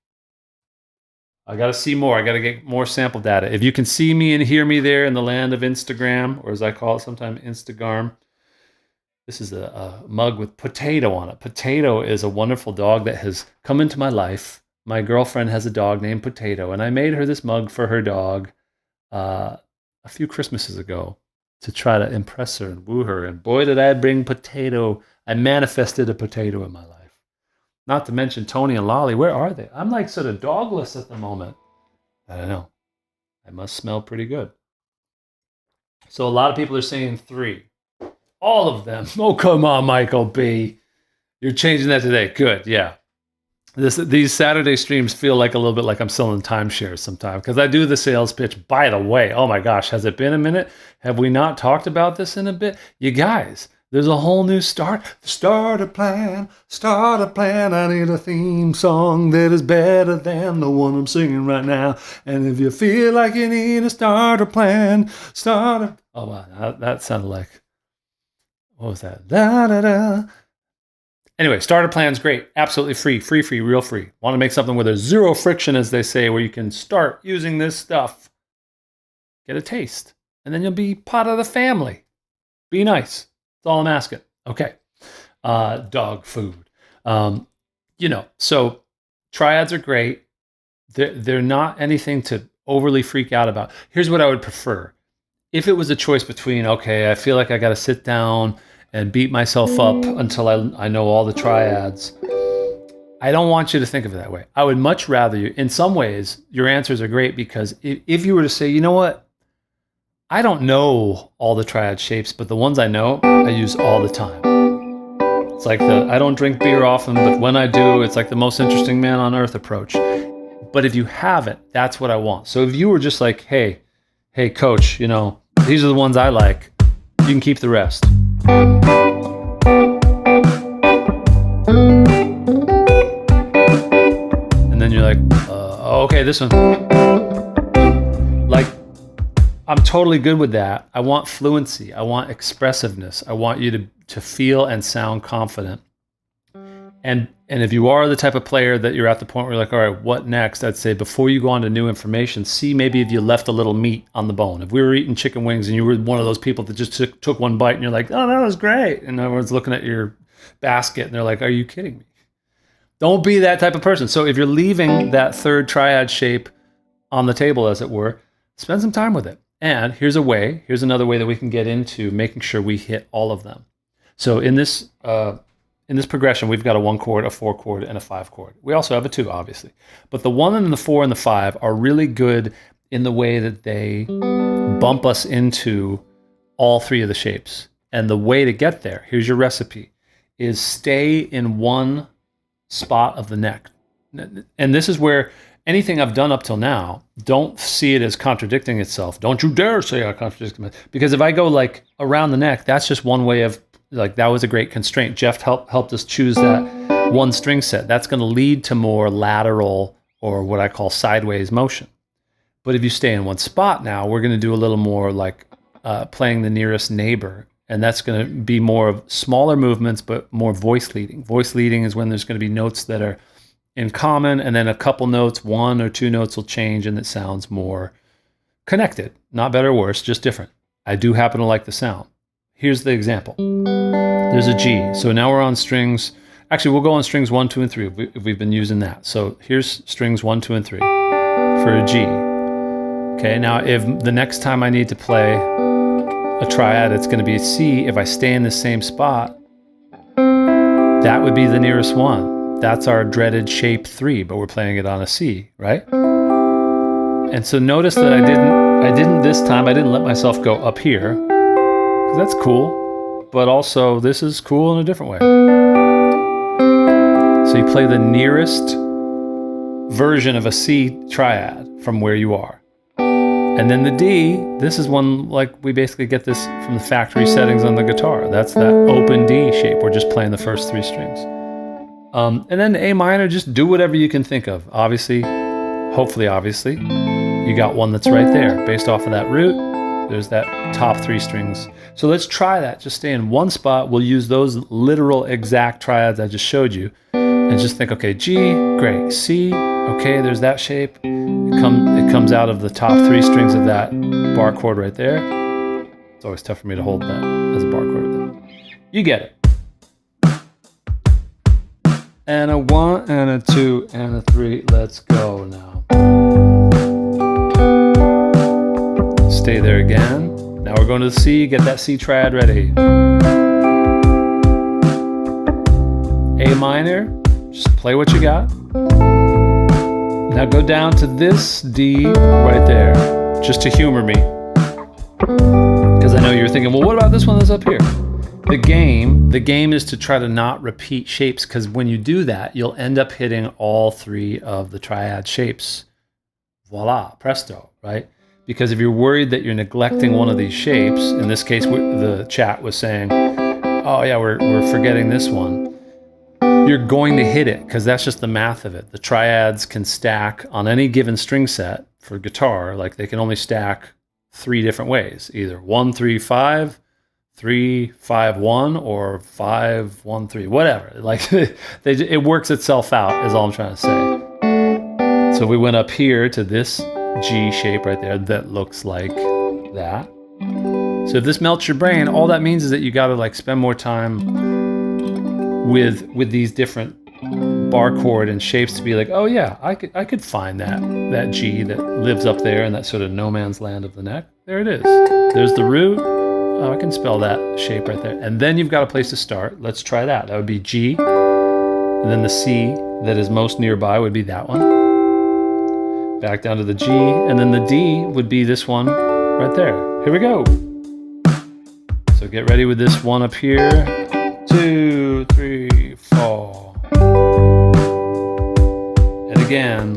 I got to see more. I got to get more sample data. If you can see me and hear me there in the land of Instagram, or as I call it sometimes, Instagram. This is a mug with Potato on it. Potato is a wonderful dog that has come into my life. My girlfriend has a dog named Potato, and I made her this mug for her dog a few Christmases ago to try to impress her and woo her. And boy, did I bring Potato. I manifested a potato in my life. Not to mention Tony and Lolly. Where are they? I'm like sort of dogless at the moment. I don't know. I must smell pretty good. So a lot of people are saying 3. All of them. Oh, come on, Michael B. You're changing that today. Good, yeah. These Saturday streams feel like a little bit like I'm selling timeshares sometimes because I do the sales pitch. By the way, oh my gosh, has it been a minute? Have we not talked about this in a bit? You guys, there's a whole new start. Start a plan. I need a theme song that is better than the one I'm singing right now. And if you feel like you need a starter plan, Oh, wow, that sounded like... What was that? Da, da, da. Anyway, starter plan's great. Absolutely free, real free. Want to make something where there's zero friction, as they say, where you can start using this stuff. Get a taste. And then you'll be part of the family. Be nice. That's all I'm asking. Okay. Dog food. So triads are great. They're not anything to overly freak out about. Here's what I would prefer. If it was a choice between, okay, I feel like I got to sit down and beat myself up until I know all the triads, I don't want you to think of it that way. I would much rather you, in some ways, your answers are great because if you were to say, you know what, I don't know all the triad shapes, but the ones I know, I use all the time. It's like I don't drink beer often, but when I do, it's like the most interesting man on earth approach. But if you have it, that's what I want. So if you were just like, hey, coach, you know, these are the ones I like, you can keep the rest. And then you're like, okay, this one. Like, I'm totally good with that. I want fluency. I want expressiveness. I want you to feel and sound confident. And if you are the type of player that you're at the point where you're like, all right, what next? I'd say before you go on to new information, see maybe if you left a little meat on the bone. If we were eating chicken wings and you were one of those people that just took one bite and you're like, oh, that was great. And everyone's looking at your basket and they're like, are you kidding me? Don't be that type of person. So if you're leaving that third triad shape on the table, as it were, spend some time with it. And here's another way that we can get into making sure we hit all of them. So in this progression, we've got a 1 chord, a 4 chord, and a 5 chord. We also have a 2, obviously. But the 1 and the 4 and the 5 are really good in the way that they bump us into all 3 of the shapes. And the way to get there, here's your recipe, is stay in one spot of the neck. And this is where anything I've done up till now, don't see it as contradicting itself. Don't you dare say I contradict myself. Because if I go like around the neck, that's just one way of, like, that was a great constraint. Jeff helped us choose that one string set. That's going to lead to more lateral, or what I call sideways motion. But if you stay in one spot now, we're going to do a little more like playing the nearest neighbor. And that's going to be more of smaller movements, but more voice leading. Voice leading is when there's going to be notes that are in common, and then a couple notes, 1 or 2 notes will change, and it sounds more connected. Not better or worse, just different. I do happen to like the sound. Here's the example. There's a G. So now we're on strings. Actually, we'll go on strings 1, 2, and 3 if we've been using that. So here's strings 1, 2, and 3 for a G. Okay, now if the next time I need to play a triad, it's going to be a C. If I stay in the same spot, that would be the nearest one. That's our dreaded shape 3, but we're playing it on a C, right? And so notice that I didn't this time, I didn't let myself go up here. That's cool, but also this is cool in a different way. So you play the nearest version of a C triad from where you are. And then the D, this is one, like, we basically get this from the factory settings on the guitar. That's that open D shape. We're just playing the first 3 strings. And then A minor, just do whatever you can think of. Obviously, hopefully, obviously, you got one that's right there. Based off of that root, there's that top 3 strings. So let's try that. Just stay in one spot. We'll use those literal exact triads I just showed you. And just think, okay, G, great. C, okay, there's that shape. It comes out of the top 3 strings of that bar chord right there. It's always tough for me to hold that as a bar chord right there. You get it. And a 1, and a 2, and a 3. Let's go now. Stay there again. Now we're going to the C. Get that C triad ready. A minor. Just play what you got. Now go down to this D right there, just to humor me. Because I know you're thinking, well, what about this one that's up here? The game is to try to not repeat shapes, because when you do that, you'll end up hitting all 3 of the triad shapes. Voila, presto, right? Because if you're worried that you're neglecting one of these shapes, in this case, the chat was saying, oh yeah, we're forgetting this one. You're going to hit it, because that's just the math of it. The triads can stack on any given string set for guitar, like they can only stack 3 different ways, either 1, 3, 5, 3, 5, 1, or 5, 1, 3, whatever. Like it works itself out, is all I'm trying to say. So we went up here to this G shape right there that looks like that. So if this melts your brain, all that means is that you got to like spend more time with these different bar chord and shapes to be like, oh yeah, I could find that G that lives up there in that sort of no man's land of the neck. There it is. There's the root. Oh, I can spell that shape right there. And then you've got a place to start. Let's try that. That would be G. And then the C that is most nearby would be that one. Back down to the G. And then the D would be this one right there. Here we go. So get ready with this one up here. 2, 3, Oh. And again.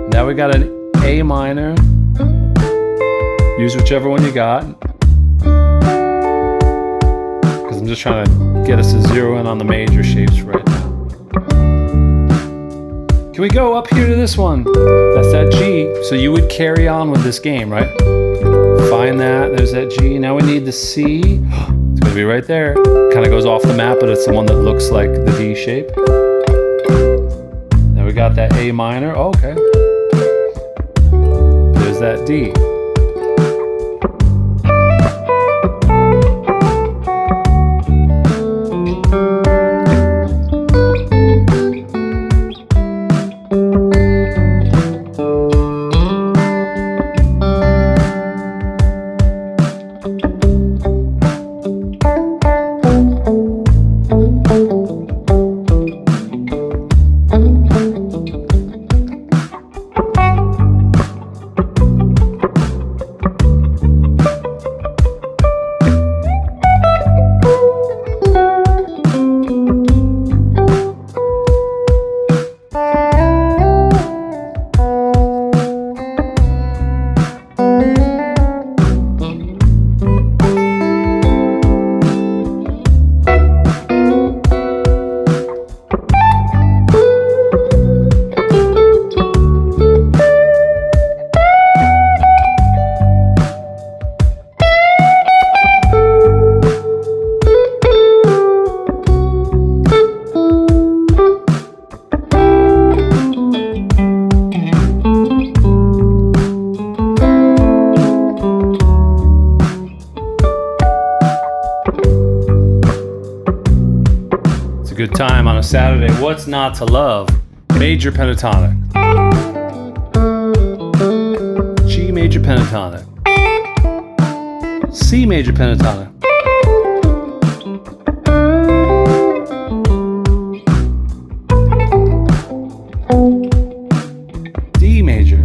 Now we got an A minor. Use whichever one you got. Because I'm just trying to get us to zero in on the major shapes right now. Can we go up here to this one? That's that G. So you would carry on with this game, right? Find that. There's that G. Now we need the C. It's going to be right there. Kind of goes off the map, but it's the one that looks like the D shape. Now we got that A minor. Oh, okay. There's that D. Good time on a Saturday. What's not to love? Major pentatonic. G major pentatonic. C major pentatonic. D major.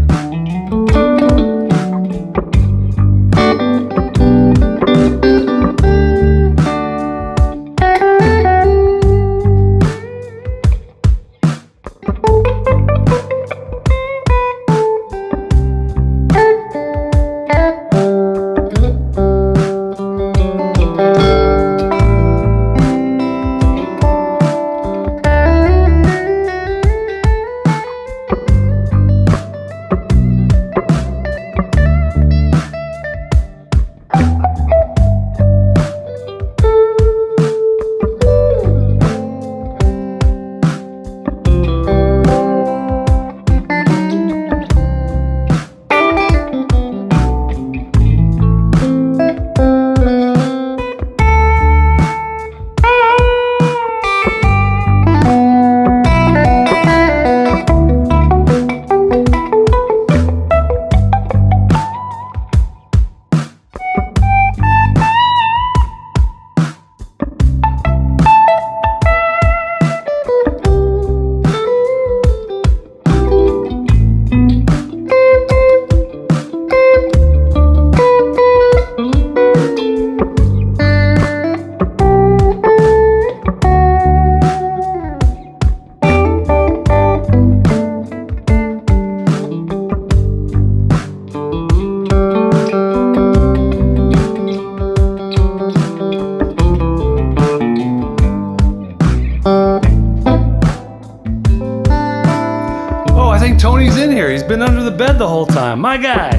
Tony's in here. He's been under the bed the whole time. My guy.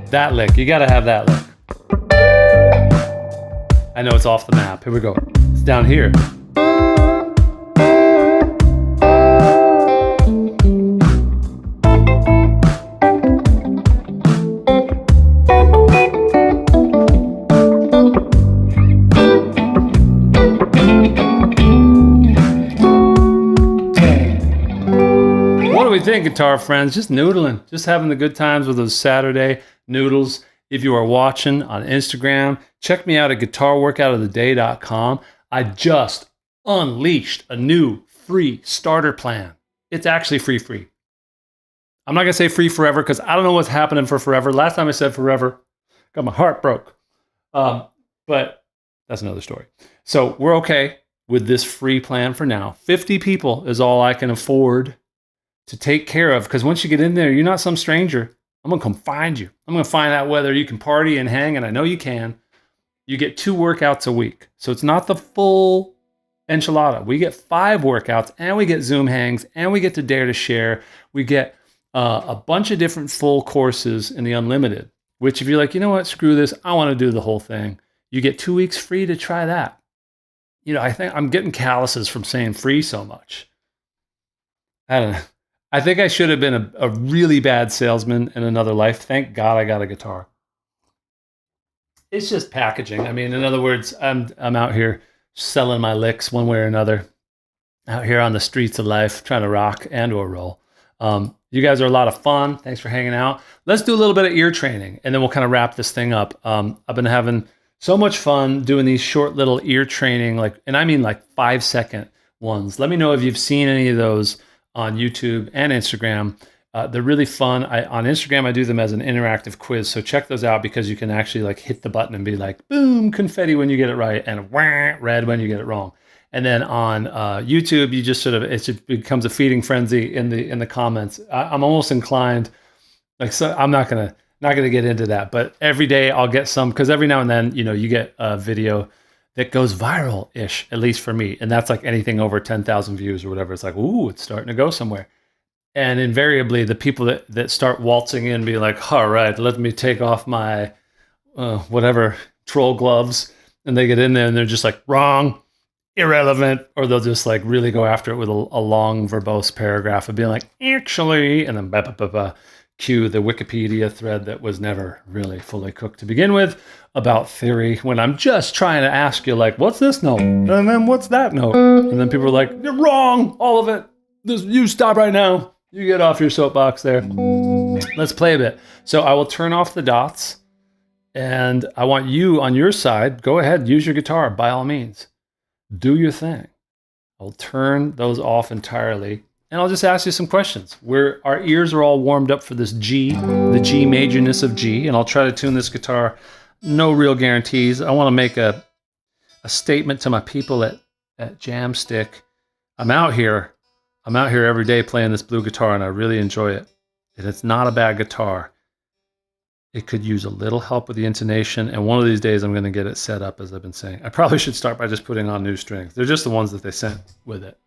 That lick. You gotta have that lick. I know it's off the map. Here we go. It's down here. Think, guitar friends, just noodling, just having the good times with those Saturday noodles. If you are watching on Instagram, check me out at guitarworkoutoftheday.com. I just unleashed a new free starter plan. It's actually free. I'm not going to say free forever because I don't know what's happening for forever. Last time I said forever, got my heart broke. But that's another story. So we're okay with this free plan for now. 50 people is all I can afford to take care of, because once you get in there, you're not some stranger. I'm going to come find you. I'm going to find out whether you can party and hang, and I know you can. You get 2 workouts a week. So it's not the full enchilada. We get 5 workouts, and we get Zoom hangs, and we get to Dare to Share. We get a bunch of different full courses in the unlimited, which if you're like, you know what, screw this, I want to do the whole thing. You get 2 weeks free to try that. You know, I think I'm getting calluses from saying free so much. I don't know. I think I should have been a really bad salesman in another life. Thank God I got a guitar. It's just packaging. I mean, in other words, I'm out here selling my licks one way or another, out here on the streets of life, trying to rock and or roll. You guys are a lot of fun. Thanks for hanging out. Let's do a little bit of ear training, and then we'll kind of wrap this thing up. I've been having so much fun doing these short little ear training, and I mean 5-second ones. Let me know if you've seen any of those on YouTube and Instagram. They're really fun. On Instagram, I do them as an interactive quiz. So check those out, because you can actually hit the button and be like, boom, confetti when you get it right, and wah, red when you get it wrong. And then on YouTube, you just it becomes a feeding frenzy in the comments. I'm almost inclined, so I'm not gonna get into that. But every day I'll get some, because every now and then, you get a video that goes viral-ish, at least for me. And that's anything over 10,000 views or whatever. It's ooh, it's starting to go somewhere. And invariably, the people that start waltzing in be like, all right, let me take off my whatever troll gloves. And they get in there and they're just wrong, irrelevant. Or they'll just really go after it with a long verbose paragraph of being like, actually, and then cue the Wikipedia thread that was never really fully cooked to begin with about theory, when I'm just trying to ask you, what's this note? And then what's that note? And then people are like, you're wrong, all of it. You stop right now. You get off your soapbox there. Let's play a bit. So I will turn off the dots, and I want you on your side, go ahead, use your guitar by all means. Do your thing. I'll turn those off entirely, and I'll just ask you some questions. Our ears are all warmed up for this G, the G majorness of G, and I'll try to tune this guitar. No real guarantees. I want to make a statement to my people at Jamstick. I'm out here every day playing this blue guitar, and I really enjoy it. And it's not a bad guitar. It could use a little help with the intonation, and one of these days I'm going to get it set up, as I've been saying. I probably should start by just putting on new strings. They're just the ones that they sent with it.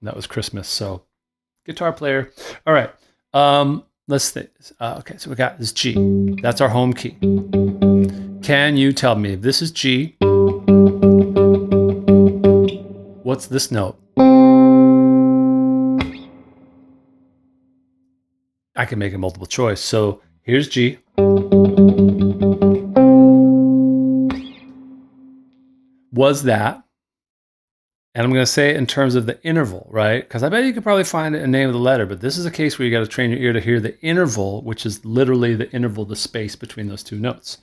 And that was Christmas, so guitar player. All right, let's think. Okay, so we got this G. That's our home key. Can you tell me if this is G? What's this note? I can make a multiple choice. So here's G. Was that? And I'm going to say it in terms of the interval, right? Because I bet you could probably find it in the name of the letter, but this is a case where you got to train your ear to hear the interval, which is literally the interval, the space between those two notes.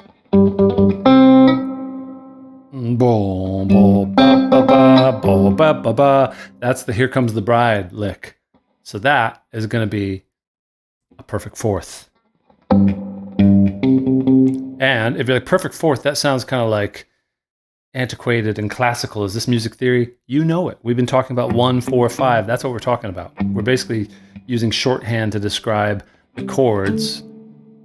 That's the Here Comes the Bride lick. So that is going to be a perfect fourth. And if you're perfect fourth, that sounds kind of antiquated and classical. Is this music theory? You know it. We've been talking about 1, 4, 5. That's what we're talking about. We're basically using shorthand to describe the chords,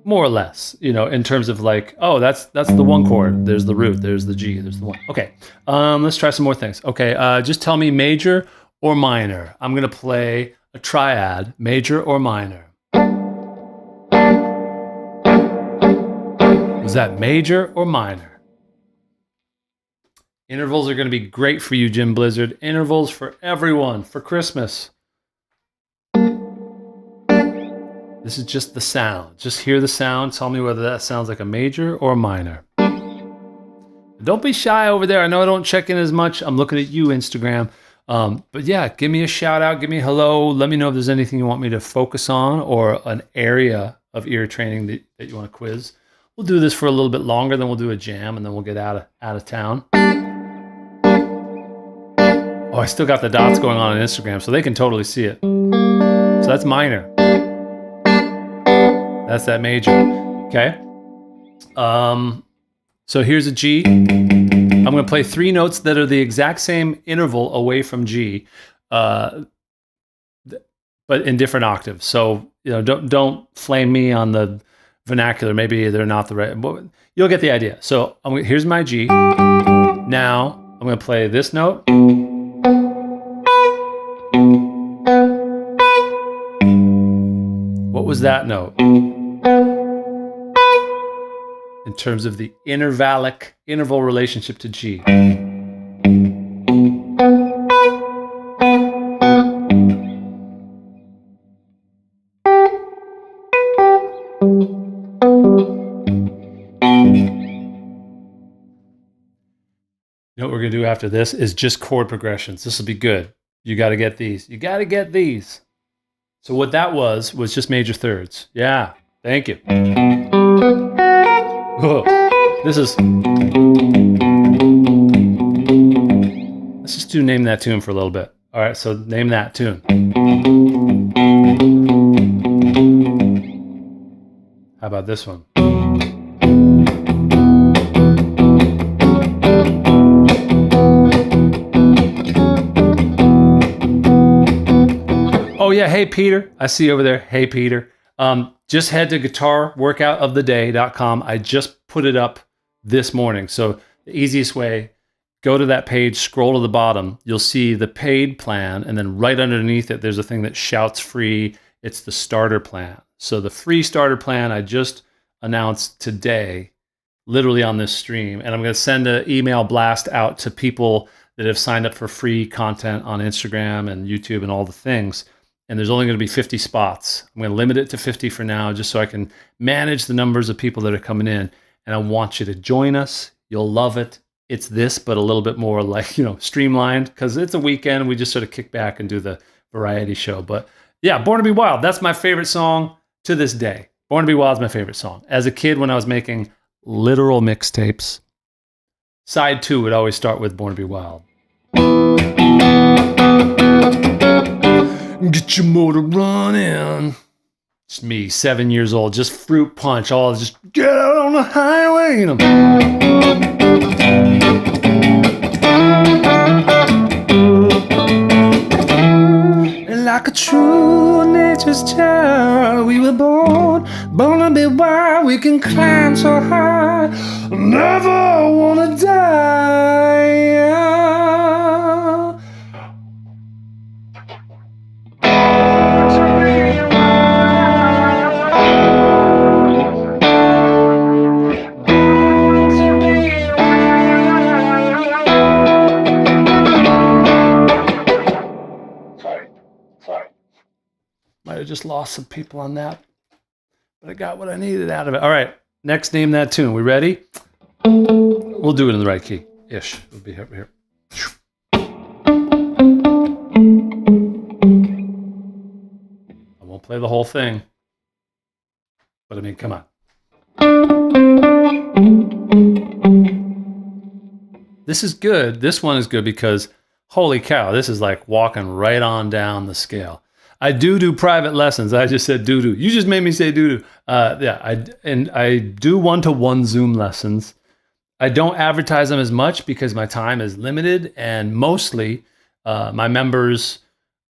more or less, in terms of oh, that's the one chord. There's the root. There's the G. There's the one. Okay. Let's try some more things. Okay. Just tell me major or minor. I'm going to play a triad, major or minor. Was that major or minor? Intervals are going to be great for you, Jim Blizzard. Intervals for everyone for Christmas. This is just the sound. Just hear the sound. Tell me whether that sounds like a major or a minor. Don't be shy over there. I know I don't check in as much. I'm looking at you, Instagram. But yeah, give me a shout out. Give me a hello. Let me know if there's anything you want me to focus on, or an area of ear training that you want to quiz. We'll do this for a little bit longer, then we'll do a jam, and then we'll get out of town. Oh, I still got the dots going on Instagram, so they can totally see it. So that's minor. That's that major. Okay. So here's a G. I'm going to play 3 notes that are the exact same interval away from G, but in different octaves. So don't flame me on the vernacular. Maybe they're not the right. But you'll get the idea. So here's my G. Now I'm going to play this note. What was that note? In terms of the interval relationship to G. You know what we're going to do after this is just chord progressions. This will be good. You got to get these. You got to get these. So what that was just major thirds. Yeah, thank you. Whoa. This is... Let's just do Name That Tune for a little bit. All right, so name that tune. How about this one? Oh yeah, hey Peter, I see you over there. Hey Peter. Just head to guitarworkoutoftheday.com. I just put it up this morning. So the easiest way, go to that page, scroll to the bottom. You'll see the paid plan, and then right underneath it, there's a thing that shouts free. It's the starter plan. So the free starter plan I just announced today, literally on this stream, and I'm going to send an email blast out to people that have signed up for free content on Instagram and YouTube and all the things. And there's only going to be 50 spots. I'm going to limit it to 50 for now, just so I can manage the numbers of people that are coming in. And I want you to join us. You'll love it. It's this, but a little bit more like, streamlined, because it's a weekend. We just sort of kick back and do the variety show. But yeah, Born to Be Wild. That's my favorite song to this day. Born to Be Wild is my favorite song. As a kid, when I was making literal mixtapes, side 2 would always start with Born to Be Wild. Get your motor running. It's me, 7 years old, just fruit punch, just get out on the highway. And like a true nature's child, we were born to be wild. We can climb so high, never wanna die. I just lost some people on that, but I got what I needed out of it. All right, next Name That Tune. We ready? We'll do it in the right key. Ish. We'll be here. I won't play the whole thing, but I mean, come on. This is good. This one is good because, holy cow, this is like walking right on down the scale. I do private lessons. I just said doo-doo. You just made me say doo-doo. I do one-to-one Zoom lessons. I don't advertise them as much because my time is limited, and mostly my members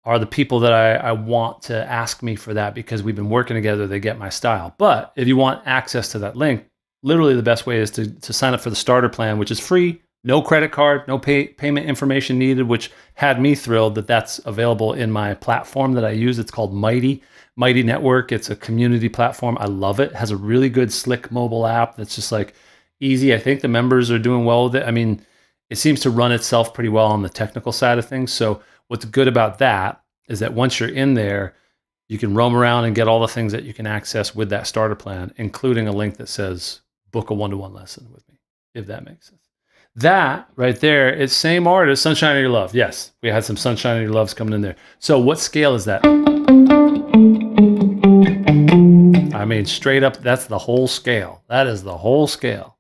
are the people that I want to ask me for that because we've been working together. They get my style. But if you want access to that link, literally the best way is to sign up for the starter plan, which is free. No credit card, no payment information needed, which had me thrilled that that's available in my platform that I use. It's called Mighty Network. It's a community platform. I love it. It has a really good, slick mobile app that's just like easy. I think the members are doing well with it. I mean, it seems to run itself pretty well on the technical side of things. So what's good about that is that once you're in there, you can roam around and get all the things that you can access with that starter plan, including a link that says book a one-to-one lesson with me, if that makes sense. That right there, it's same artist, Sunshine of Your Love. Yes, we had some Sunshine of Your Loves coming in there. So what scale is that? I mean, straight up, that's the whole scale. That is the whole scale.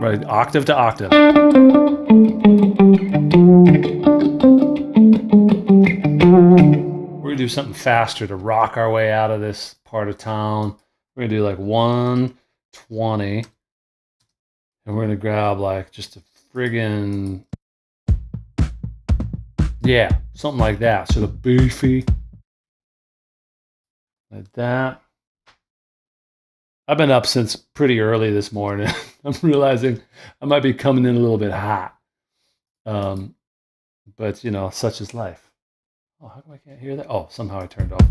Right right, octave to octave. We're gonna do something faster to rock our way out of this part of town. We're gonna do like 120, and we're gonna grab like just a friggin', yeah, something like that, sort of beefy, like that. I've been up since pretty early this morning. I'm realizing I might be coming in a little bit hot, but you know, such is life. Oh, how come I can't hear that? Oh, somehow I turned off.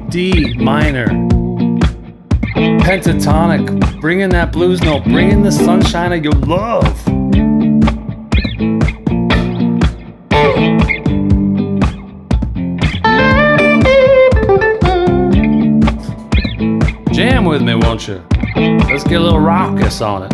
D minor, pentatonic, bring in that blues note, bring in the sunshine of your love. Jam with me, won't you? Let's get a little raucous on it.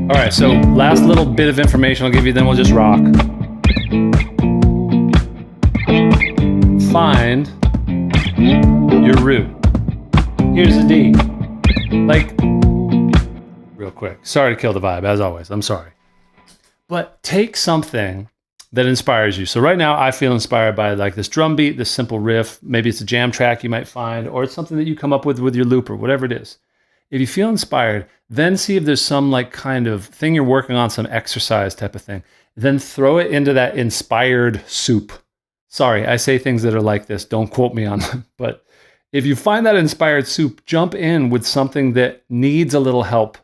All right, so last little bit of information I'll give you, then we'll just rock. Find your root. Here's a D. Like, real quick. Sorry to kill the vibe, as always. I'm sorry. But take something that inspires you. So right now I feel inspired by like this drum beat, this simple riff. Maybe it's a jam track you might find, or it's something that you come up with your looper, whatever it is. If you feel inspired, then see if there's some like kind of thing you're working on, some exercise type of thing. Then throw it into that inspired soup. Sorry, I say things that are like this. Don't quote me on them. But if you find that inspired soup, jump in with something that needs a little help.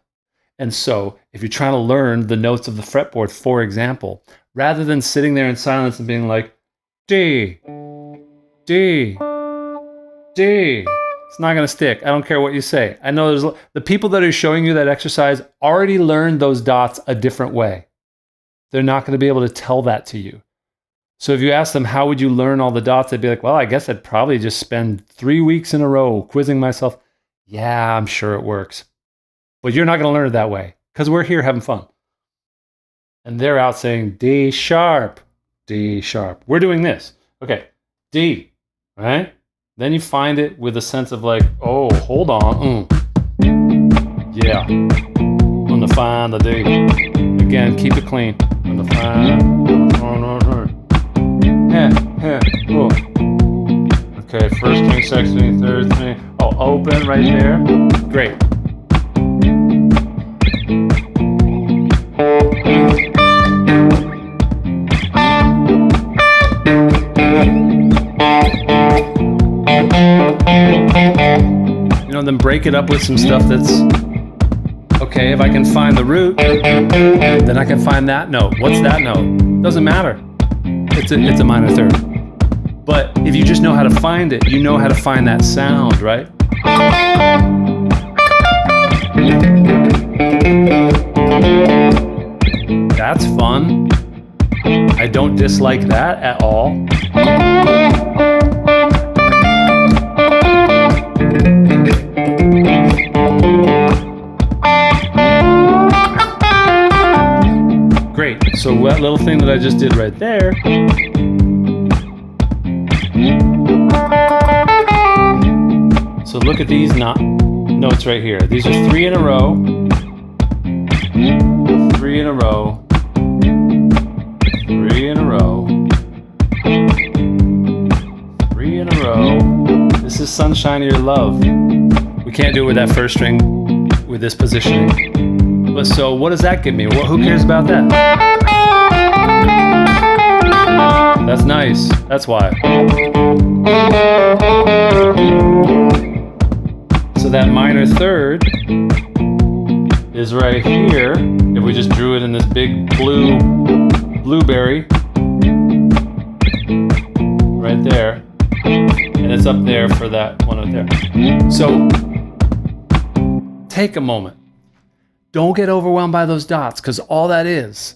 And so if you're trying to learn the notes of the fretboard, for example, rather than sitting there in silence and being like, D, D, D, it's not going to stick. I don't care what you say. I know there's the people that are showing you that exercise already learned those dots a different way. They're not going to be able to tell that to you. So if you ask them, how would you learn all the dots? They'd be like, well, I guess I'd probably just spend 3 weeks in a row quizzing myself. Yeah, I'm sure it works. But you're not going to learn it that way because we're here having fun. And they're out saying D sharp, D sharp. We're doing this. Okay, D, right? Then you find it with a sense of like, oh, hold on. Yeah. I'm gonna find the D. Again, keep it clean. I'm gonna find. Cool. Okay, first string, second string, third string. Oh, open right there. Great. Then break it up with some stuff that's okay. If I can find the root, then I can find that note. What's that note? Doesn't matter. It's a minor third. But if you just know how to find it, you know how to find that sound, right? That's fun. I don't dislike that at all. little thing that I just did right there. So look at these notes right here. These are 3 in a row. 3 in a row. 3 in a row. 3 in a row. This is Sunshine of Your Love. We can't do it with that first string with this positioning. But so what does that give me? Well, who cares about that? That's nice. That's why. So that minor third is right here. If we just drew it in this big blueberry right there, and it's up there for that one right there. So take a moment. Don't get overwhelmed by those dots, because all that is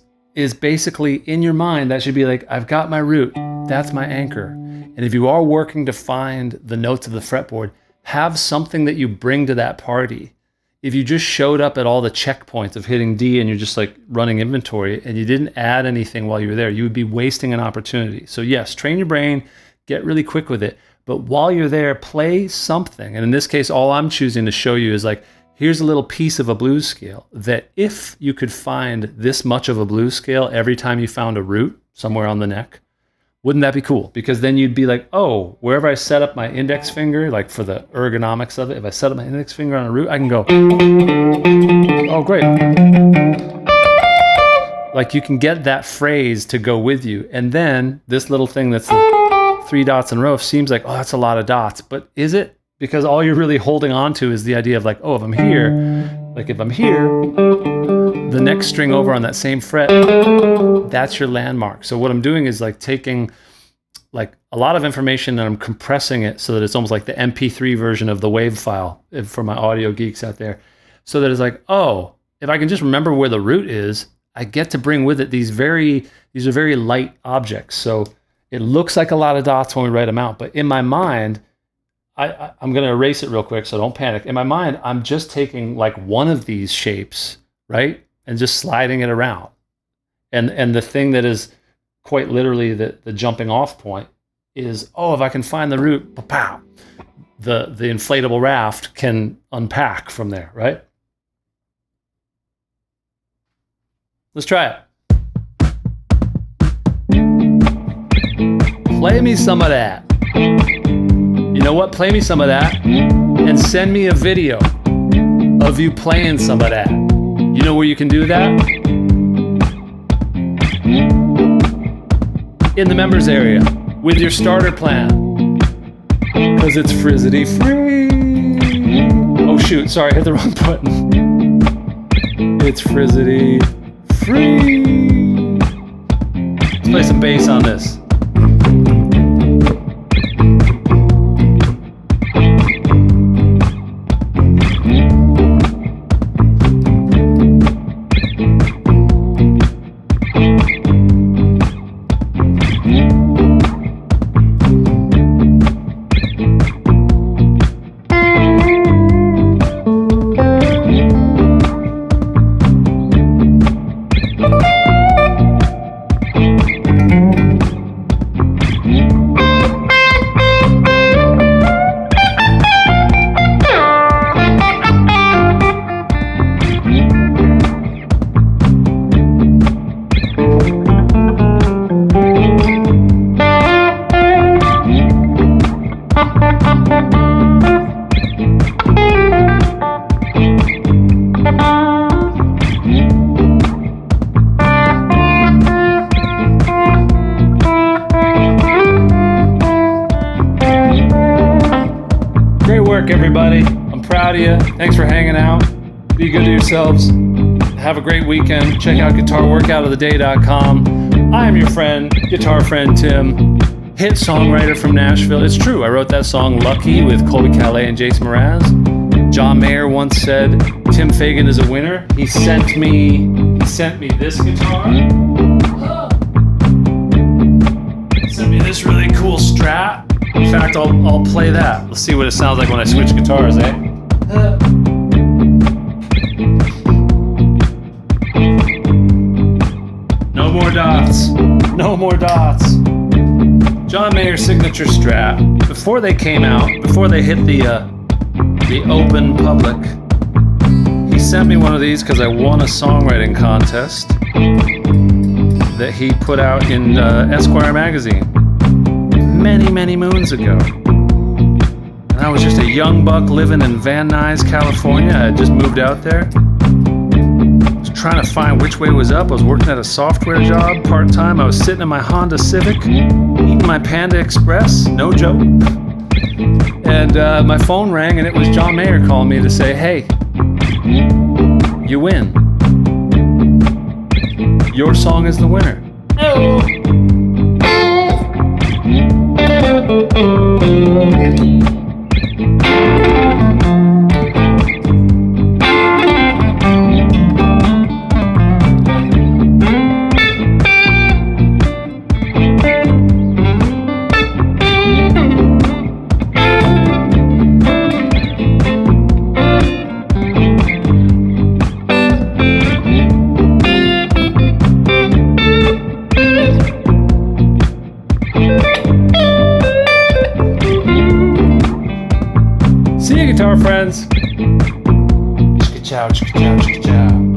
basically in your mind, that should be like, I've got my root, that's my anchor. And if you are working to find the notes of the fretboard, have something that you bring to that party. If you just showed up at all the checkpoints of hitting D and you're just like running inventory and you didn't add anything while you were there, you would be wasting an opportunity. So yes, train your brain, get really quick with it. But while you're there, play something. And in this case, all I'm choosing to show you is like, here's a little piece of a blues scale that if you could find this much of a blues scale every time you found a root somewhere on the neck, wouldn't that be cool? Because then you'd be like, oh, wherever I set up my index finger, like for the ergonomics of it, if I set up my index finger on a root, I can go, oh, great. Like you can get that phrase to go with you. And then this little thing that's the 3 dots in a row seems like, oh, that's a lot of dots. But is it? Because all you're really holding on to is the idea of like, oh, if I'm here, the next string over on that same fret, that's your landmark. So what I'm doing is like taking like a lot of information and I'm compressing it so that it's almost like the MP3 version of the wave file for my audio geeks out there. So that it's like, oh, if I can just remember where the root is, I get to bring with it these are very light objects. So it looks like a lot of dots when we write them out, but in my mind, I'm going to erase it real quick, so don't panic. In my mind, I'm just taking like one of these shapes, right? And just sliding it around. And the thing that is quite literally the jumping off point is, oh, if I can find the root, pow, the inflatable raft can unpack from there, right? Let's try it. Play me some of that. You know what? Play me some of that and send me a video of you playing some of that. You know where you can do that? In the members area with your starter plan. Because it's frizzity free. Oh shoot, sorry, I hit the wrong button. It's frizzity free. Let's play some bass on this. Everybody, I'm proud of you. Thanks for hanging out. Be good to yourselves. Have a great weekend. Check out guitarworkoutoftheday.com. I am your friend, guitar friend Tim, hit songwriter from Nashville. It's true, I wrote that song Lucky with Colby Calais and Jason Mraz. John Mayer once said Tim Fagan is a winner. He sent me this guitar. Sent me this really cool Strat. In fact, I'll play that. Let's see what it sounds like when I switch guitars, eh? No more dots. No more dots. John Mayer's signature Strat. Before they came out, before they hit the open public, he sent me one of these because I won a songwriting contest that he put out in Esquire magazine many, many moons ago. And I was just a young buck living in Van Nuys, California. I had just moved out there. I was trying to find which way was up. I was working at a software job part-time. I was sitting in my Honda Civic, eating my Panda Express, no joke. And my phone rang and it was John Mayer calling me to say, hey, you win. Your song is the winner. Oh. See you, guitar friends. Chicka-chow, chicka-chow, chicka-chow.